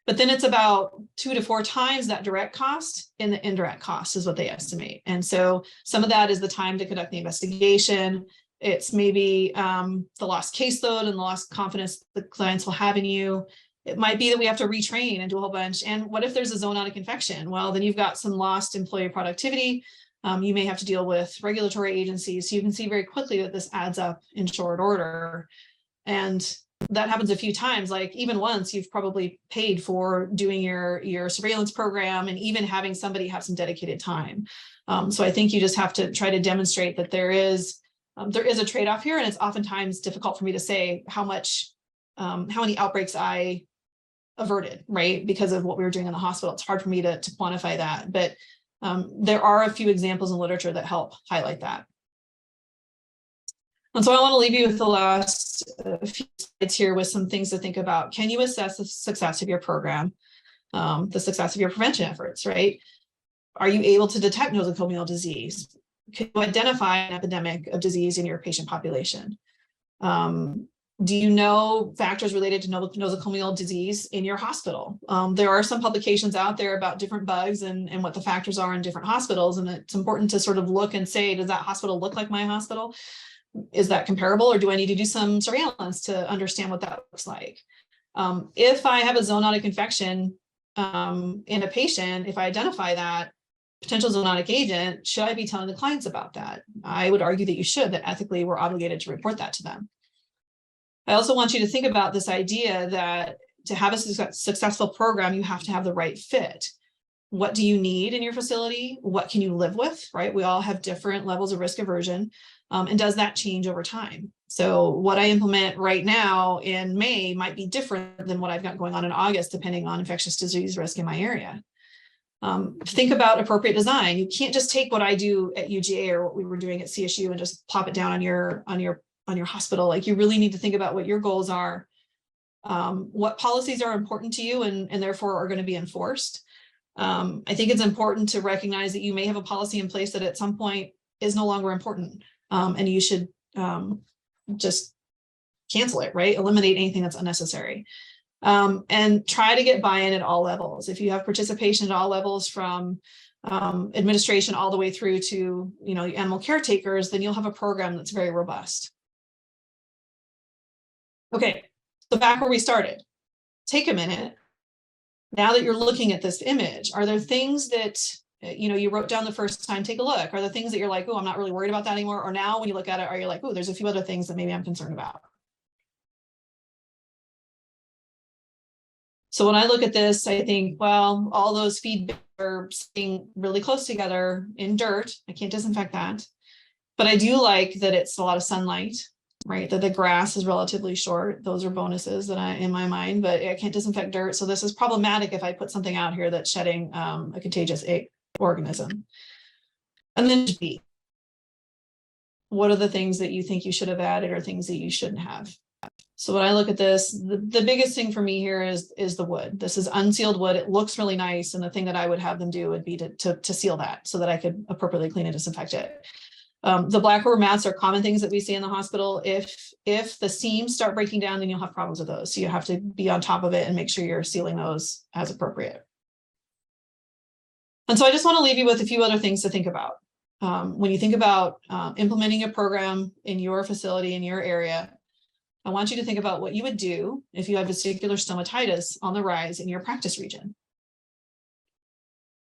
But then it's about 2 to 4 times that direct cost in the indirect cost is what they estimate. And so some of that is the time to conduct the investigation. It's maybe the lost caseload and the lost confidence the clients will have in you. It might be that we have to retrain and do a whole bunch. And what if there's a zoonotic infection? Well, then you've got some lost employee productivity. You may have to deal with regulatory agencies. So you can see very quickly that this adds up in short order. And that happens a few times, like even once you've probably paid for doing your surveillance program and even having somebody have some dedicated time. So I think you just have to try to demonstrate that there is a trade-off here, and it's oftentimes difficult for me to say how many outbreaks I averted, right? Because of what we were doing in the hospital. It's hard for me to quantify that, but there are a few examples in literature that help highlight that. And so I want to leave you with the last few slides here with some things to think about. Can you assess the success of your program, the success of your prevention efforts, right? Are you able to detect nosocomial disease? Can you identify an epidemic of disease in your patient population? Do you know factors related to nosocomial disease in your hospital? There are some publications out there about different bugs and what the factors are in different hospitals. And it's important to sort of look and say, does that hospital look like my hospital? Is that comparable, or do I need to do some surveillance to understand what that looks like? If I have a zoonotic infection in a patient, if I identify that potential zoonotic agent, should I be telling the clients about that? I would argue that you should, that ethically we're obligated to report that to them. I also want you to think about this idea that to have a successful program, you have to have the right fit. What do you need in your facility? What can you live with, right? We all have different levels of risk aversion. And does that change over time? So what I implement right now in May might be different than what I've got going on in August, depending on infectious disease risk in my area. Think about appropriate design. You can't just take what I do at UGA or what we were doing at CSU and just plop it down on your hospital. Like, you really need to think about what your goals are, what policies are important to you and therefore are going to be enforced. I think it's important to recognize that you may have a policy in place that at some point is no longer important. And you should just cancel it, right? Eliminate anything that's unnecessary. And try to get buy-in at all levels. If you have participation at all levels, from administration all the way through to animal caretakers, then you'll have a program that's very robust. Okay, so back where we started. Take a minute. Now that you're looking at this image, are there things that you wrote down the first time? Take a look. Are there things that you're like, oh, I'm not really worried about that anymore? Or now when you look at it, are you like, oh, there's a few other things that maybe I'm concerned about? So when I look at this, I think, well, all those feed are sitting really close together in dirt. I can't disinfect that. But I do like that it's a lot of sunlight, right? That the grass is relatively short. Those are bonuses that in my mind, but I can't disinfect dirt. So this is problematic if I put something out here that's shedding a contagious organism. And then B, what are the things that you think you should have added or things that you shouldn't have? So when I look at this, the biggest thing for me here is the wood. This is unsealed wood. It looks really nice. And the thing that I would have them do would be to seal that so that I could appropriately clean and disinfect it. The black rubber mats are common things that we see in the hospital. If the seams start breaking down, then you'll have problems with those. So you have to be on top of it and make sure you're sealing those as appropriate. And so I just want to leave you with a few other things to think about. When you think about implementing a program in your facility, in your area, I want you to think about what you would do if you have vesicular stomatitis on the rise in your practice region.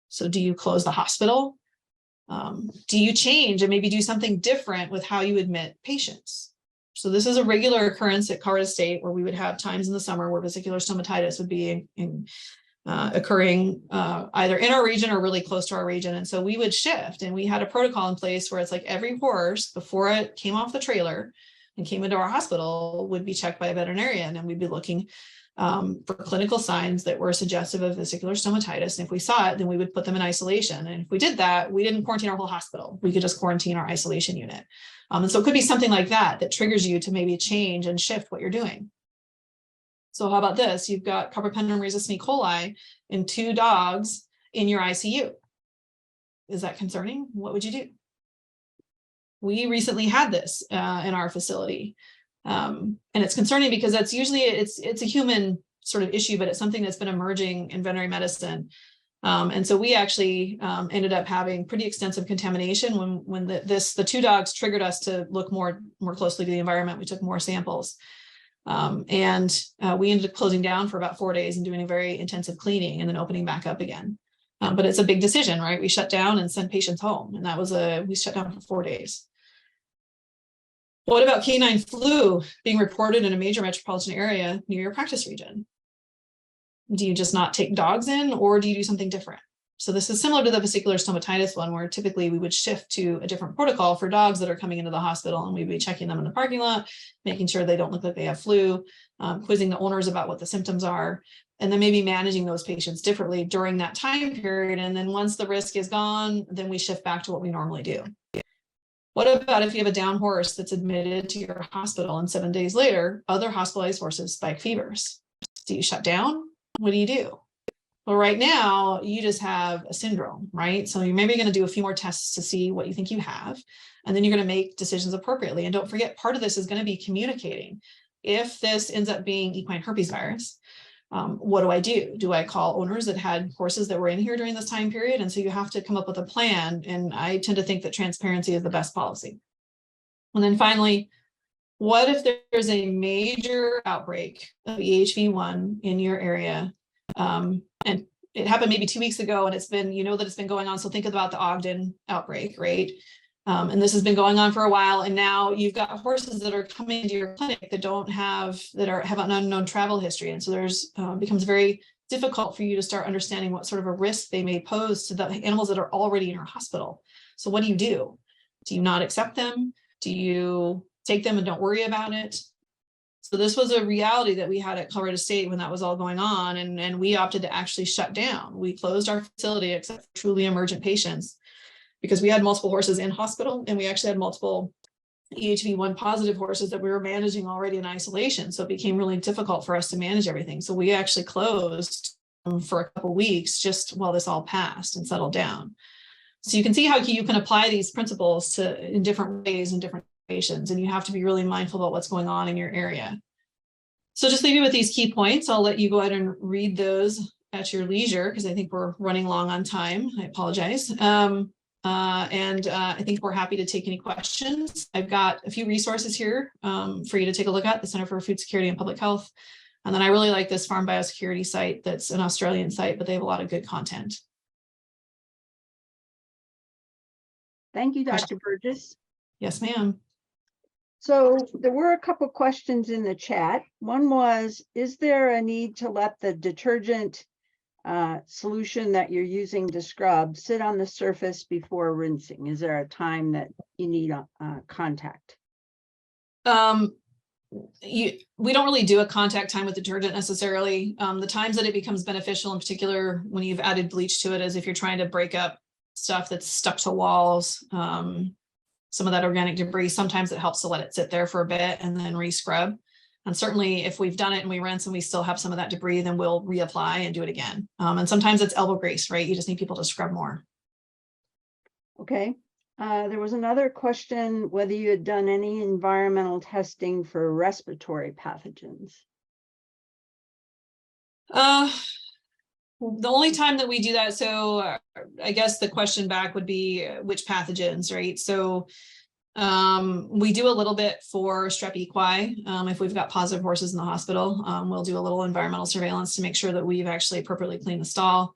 So do you close the hospital? Do you change and maybe do something different with how you admit patients? So this is a regular occurrence at Colorado State, where we would have times in the summer where vesicular stomatitis would be occurring either in our region or really close to our region. And so we would shift, and we had a protocol in place where it's like every horse before it came off the trailer and came into our hospital would be checked by a veterinarian, and we'd be looking for clinical signs that were suggestive of vesicular stomatitis. And if we saw it, then we would put them in isolation. And if we did that, we didn't quarantine our whole hospital. We could just quarantine our isolation unit. And so it could be something like that that triggers you to maybe change and shift what you're doing. So how about this? You've got carbapenem resistant E. coli in 2 dogs in your ICU. Is that concerning? What would you do? we recently had this in our facility. And it's concerning because that's usually, it's a human sort of issue, but it's something that's been emerging in veterinary medicine. And so we actually ended up having pretty extensive contamination when the two dogs triggered us to look more closely to the environment. We took more samples. And we ended up closing down for about 4 days and doing a very intensive cleaning and then opening back up again. But it's a big decision, right? We shut down and sent patients home, and we shut down for 4 days. What about canine flu being reported in a major metropolitan area near your practice region? Do you just not take dogs in, or do you do something different? So this is similar to the vesicular stomatitis one, where typically we would shift to a different protocol for dogs that are coming into the hospital, and we'd be checking them in the parking lot, making sure they don't look like they have flu, quizzing the owners about what the symptoms are, and then maybe managing those patients differently during that time period. And then once the risk is gone, then we shift back to what we normally do. What about if you have a down horse that's admitted to your hospital and 7 days later, other hospitalized horses spike fevers? Do you shut down? What do you do? Well, right now you just have a syndrome, right? So you're maybe going to do a few more tests to see what you think you have, and then you're going to make decisions appropriately. And don't forget, part of this is going to be communicating. If this ends up being equine herpes virus, what do I do? Do I call owners that had horses that were in here during this time period? And so you have to come up with a plan. And I tend to think that transparency is the best policy. And then finally, what if there's a major outbreak of EHV1 in your area? And it happened maybe 2 weeks ago, and it's been, that it's been going on. So think about the Ogden outbreak, right? And this has been going on for a while. And now you've got horses that are coming into your clinic that have an unknown travel history. And so there's becomes very difficult for you to start understanding what sort of a risk they may pose to the animals that are already in your hospital. So what do? Do you not accept them? Do you take them and don't worry about it? So this was a reality that we had at Colorado State when that was all going on. And we opted to actually shut down. We closed our facility except for truly emergent patients, because we had multiple horses in hospital, and we actually had multiple EHV1 positive horses that we were managing already in isolation. So it became really difficult for us to manage everything. So we actually closed for a couple of weeks just while this all passed and settled down. So you can see how you can apply these principles in different ways in different situations, and you have to be really mindful about what's going on in your area. So just leave you with these key points. I'll let you go ahead and read those at your leisure, because I think we're running long on time. I apologize. I think we're happy to take any questions. I've got a few resources here for you to take a look at: the Center for Food Security and Public Health. And then I really like this Farm Biosecurity site. That's an Australian site, but they have a lot of good content. Thank you, Dr. Burgess. Yes, ma'am. So there were a couple questions in the chat. One was, is there a need to let the detergent solution that you're using to scrub sit on the surface before rinsing? Is there a time that you need contact? We don't really do a contact time with detergent necessarily. The times that it becomes beneficial, in particular when you've added bleach to it, is if you're trying to break up stuff that's stuck to walls, some of that organic debris. Sometimes it helps to let it sit there for a bit and then re-scrub. And certainly if we've done it and we rinse and we still have some of that debris, then we'll reapply and do it again. And sometimes it's elbow grease, right? You just need people to scrub more. Okay. There was another question, whether you had done any environmental testing for respiratory pathogens. The only time that we do that, so I guess the question back would be which pathogens, right? So we do a little bit for strep equi. If we've got positive horses in the hospital, we'll do a little environmental surveillance to make sure that we've actually appropriately cleaned the stall.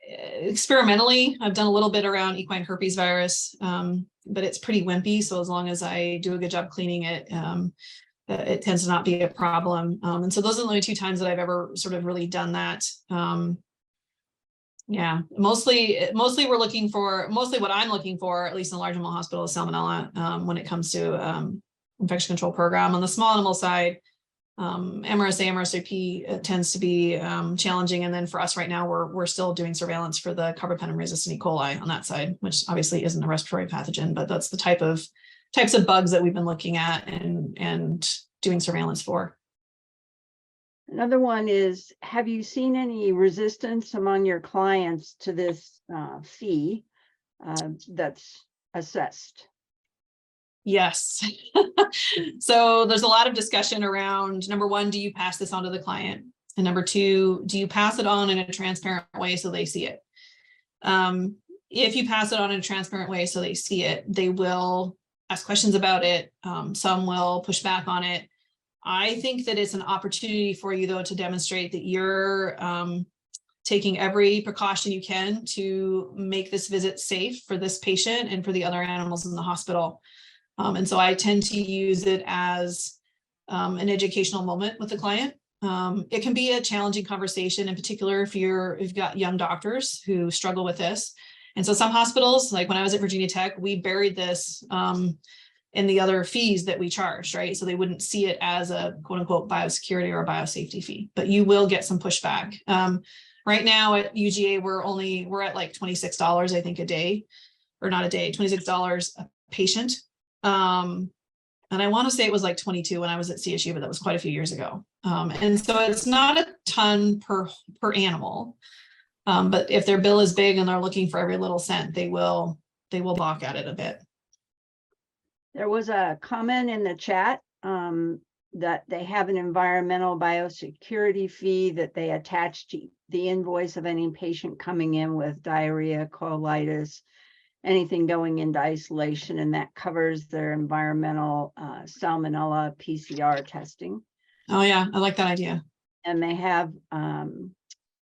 Experimentally, I've done a little bit around equine herpes virus, but it's pretty wimpy. So as long as I do a good job cleaning it, it tends to not be a problem. And so those are the only 2 times that I've ever sort of really done that. Yeah, mostly what I'm looking for, at least in a large animal hospital, is salmonella when it comes to infection control program. On the small animal side, MRSA, MRSAP tends to be challenging. And then for us right now, we're still doing surveillance for the carbapenem resistant E. coli on that side, which obviously isn't a respiratory pathogen, but that's the types of bugs that we've been looking at and doing surveillance for. Another one is, have you seen any resistance among your clients to this fee that's assessed? Yes. So there's a lot of discussion around, number one, do you pass this on to the client? And number two, do you pass it on in a transparent way so they see it? If you pass it on in a transparent way so they see it, they will ask questions about it. Some will push back on it. I think that it's an opportunity for you, though, to demonstrate that you're taking every precaution you can to make this visit safe for this patient and for the other animals in the hospital. And so I tend to use it as an educational moment with the client. It can be a challenging conversation, in particular if you've got young doctors who struggle with this. And so some hospitals, like when I was at Virginia Tech, we buried this in the other fees that we charged, right? So they wouldn't see it as a quote unquote biosecurity or a biosafety fee, but you will get some pushback. Right now at UGA, we're at like $26, I think, a day, or not a day, $26 a patient. And I want to say it was like 22 when I was at CSU, but that was quite a few years ago. And so it's not a ton per animal. But if their bill is big and they're looking for every little cent, they will balk at it a bit. There was a comment in the chat that they have an environmental biosecurity fee that they attach to the invoice of any patient coming in with diarrhea, colitis, anything going into isolation, and that covers their environmental salmonella PCR testing. Oh yeah, I like that idea. And they have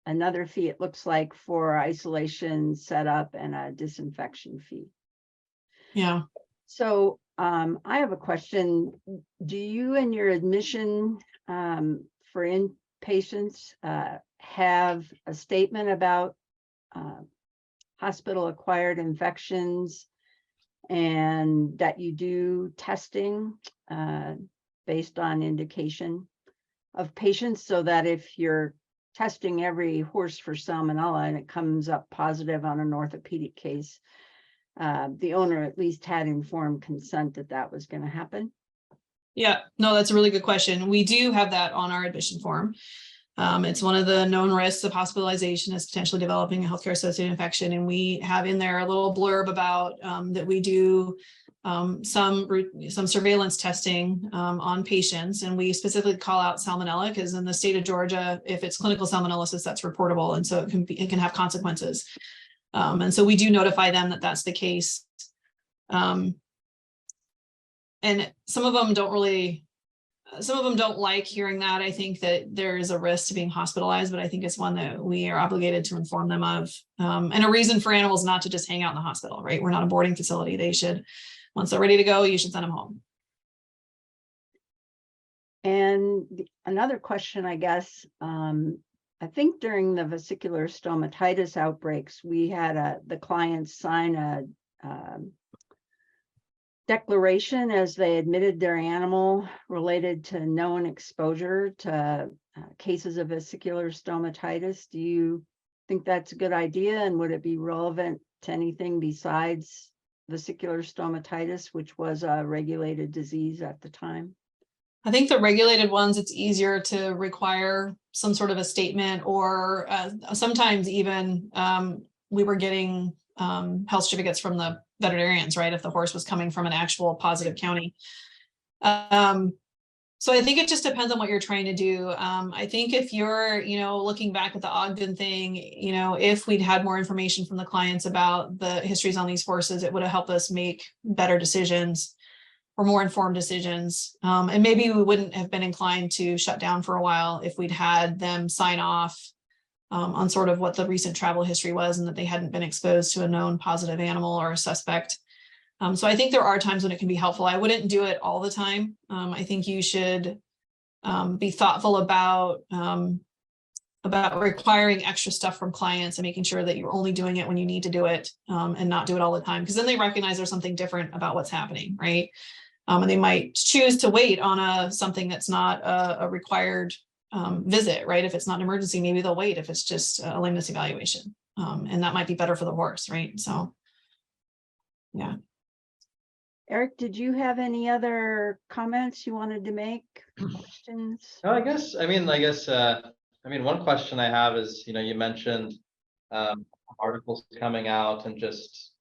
another fee, it looks like, for isolation setup and a disinfection fee. Yeah. So I have a question. Do you in your admission for inpatients have a statement about hospital acquired infections and that you do testing based on indication of patients, so that if you're testing every horse for salmonella and it comes up positive on an orthopedic case, the owner at least had informed consent that that was going to happen? Yeah, no, that's a really good question. We do have that on our admission form. It's one of the known risks of hospitalization is potentially developing a healthcare associated infection. And we have in there a little blurb about that we do some surveillance testing on patients. And we specifically call out salmonella because in the state of Georgia, if it's clinical salmonellosis, that's reportable. And so it can have consequences. And so we do notify them that that's the case. And some of them don't like hearing that. I think that there is a risk to being hospitalized, but I think it's one that we are obligated to inform them of. And a reason for animals not to just hang out in the hospital, right? We're not a boarding facility. They should, once they're ready to go, you should send them home. And another question, I guess, I think during the vesicular stomatitis outbreaks, we had the clients sign a declaration as they admitted their animal related to known exposure to cases of vesicular stomatitis. Do you think that's a good idea? And would it be relevant to anything besides vesicular stomatitis, which was a regulated disease at the time? I think the regulated ones, it's easier to require some sort of a statement, or sometimes even we were getting health certificates from the veterinarians, right? If the horse was coming from an actual positive county. So I think it just depends on what you're trying to do. I think if you're, looking back at the Ogden thing, if we'd had more information from the clients about the histories on these horses, it would have helped us make better decisions or more informed decisions. And maybe we wouldn't have been inclined to shut down for a while if we'd had them sign off on sort of what the recent travel history was and that they hadn't been exposed to a known positive animal or a suspect. So I think there are times when it can be helpful. I wouldn't do it all the time. I think you should be thoughtful about requiring extra stuff from clients and making sure that you're only doing it when you need to do it and not do it all the time, because then they recognize there's something different about what's happening, right? And they might choose to wait on something that's not a required visit, right? If it's not an emergency, maybe they'll wait if it's just a lameness evaluation. And that might be better for the horse, right? So, yeah. Eric, did you have any other comments you wanted to make? Questions? No, I guess one question I have is, you mentioned articles coming out and just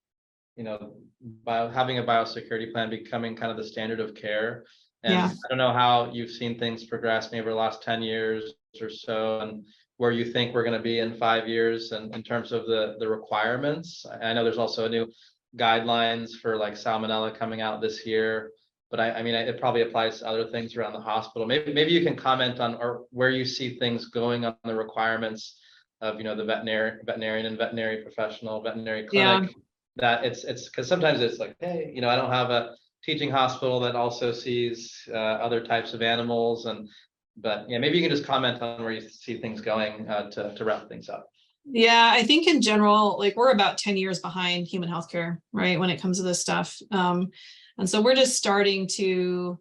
by having a biosecurity plan becoming kind of the standard of care. And Yeah. I don't know how you've seen things progress maybe over the last 10 years or so, and where you think we're going to be in 5 years and in terms of the requirements. I know there's also a new guidelines for like salmonella coming out this year, but I mean, it probably applies to other things around the hospital. Maybe you can comment on or where you see things going on the requirements of, the veterinarian and veterinary professional, veterinary clinic. Yeah. That it's because sometimes it's like, hey, I don't have a teaching hospital that also sees other types of animals, but yeah, maybe you can just comment on where you see things going to wrap things up. Yeah, I think in general, like we're about 10 years behind human healthcare, right, when it comes to this stuff. And so we're just starting to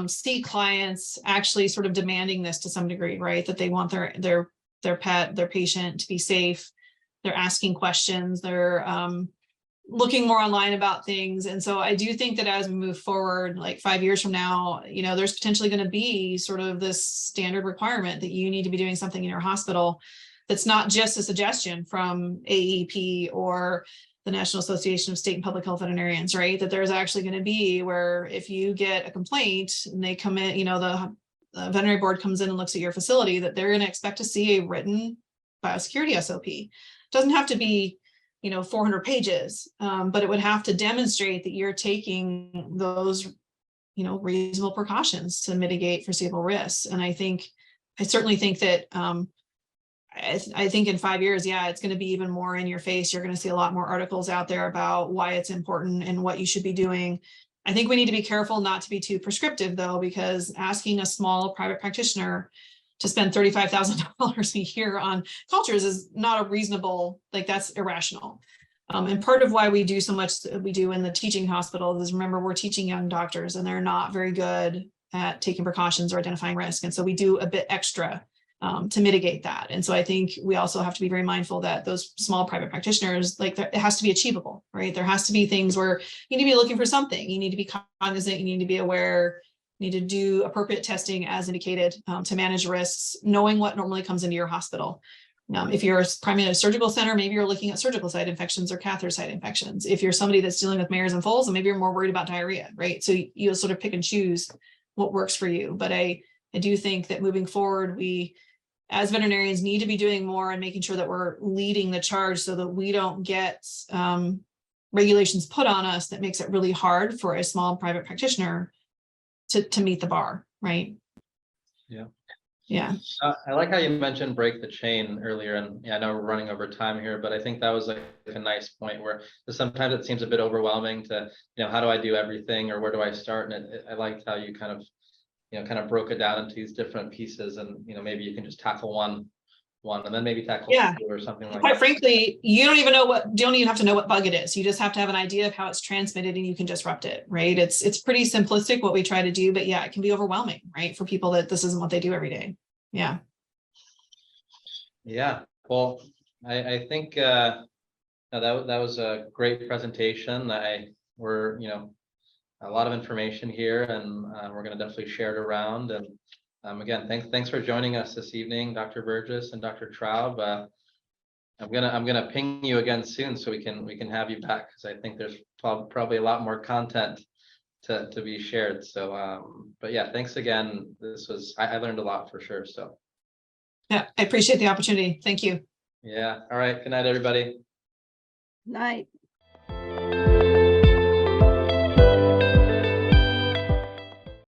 see clients actually sort of demanding this to some degree, right? That they want their pet, their patient to be safe. They're asking questions. They're looking more online about things. And so I do think that as we move forward, like 5 years from now, there's potentially going to be sort of this standard requirement that you need to be doing something in your hospital that's not just a suggestion from AEP or the National Association of State and Public Health Veterinarians, right? That there's actually going to be where if you get a complaint and they come in, the veterinary board comes in and looks at your facility, that they're going to expect to see a written biosecurity SOP. It doesn't have to be 400 pages, but it would have to demonstrate that you're taking those, reasonable precautions to mitigate foreseeable risks. And I certainly think that, I think in 5 years, yeah, it's going to be even more in your face. You're going to see a lot more articles out there about why it's important and what you should be doing. I think we need to be careful not to be too prescriptive though, because asking a small private practitioner to spend $35,000 a year on cultures is not a reasonable, that's irrational. And part of why we do so much that we do in the teaching hospitals is, remember, we're teaching young doctors and they're not very good at taking precautions or identifying risk. And so we do a bit extra to mitigate that. And so I think we also have to be very mindful that those small private practitioners, it has to be achievable, right? There has to be things where you need to be looking for something. You need to be cognizant, you need to be aware, need to do appropriate testing as indicated to manage risks, knowing what normally comes into your hospital. If you're primarily a surgical center, maybe you're looking at surgical site infections or catheter site infections. If you're somebody that's dealing with mares and foals, then maybe you're more worried about diarrhea, right? So you'll sort of pick and choose what works for you. But I do think that moving forward, we as veterinarians need to be doing more and making sure that we're leading the charge so that we don't get regulations put on us that makes it really hard for a small private practitioner to meet the bar, right? Yeah. Yeah. I like how you mentioned break the chain earlier, and yeah, I know we're running over time here, but I think that was like a nice point where sometimes it seems a bit overwhelming to, how do I do everything or where do I start? And I liked how you kind of broke it down into these different pieces, and maybe you can just tackle one and then maybe tackle two or something like that. Quite frankly, you don't even have to know what bug it is. You just have to have an idea of how it's transmitted and you can disrupt it, right? It's pretty simplistic what we try to do, but yeah, it can be overwhelming, right? For people that this isn't what they do every day. Yeah. Yeah. Well, I think that was a great presentation. We're a lot of information here, and we're going to definitely share it around. And again, thanks for joining us this evening, Dr. Burgess and Dr. Traub. I'm gonna ping you again soon so we can have you back, because I think there's probably a lot more content to be shared. So, but yeah, thanks again. I learned a lot for sure. So yeah, I appreciate the opportunity. Thank you. Yeah. All right. Good night, everybody. Night.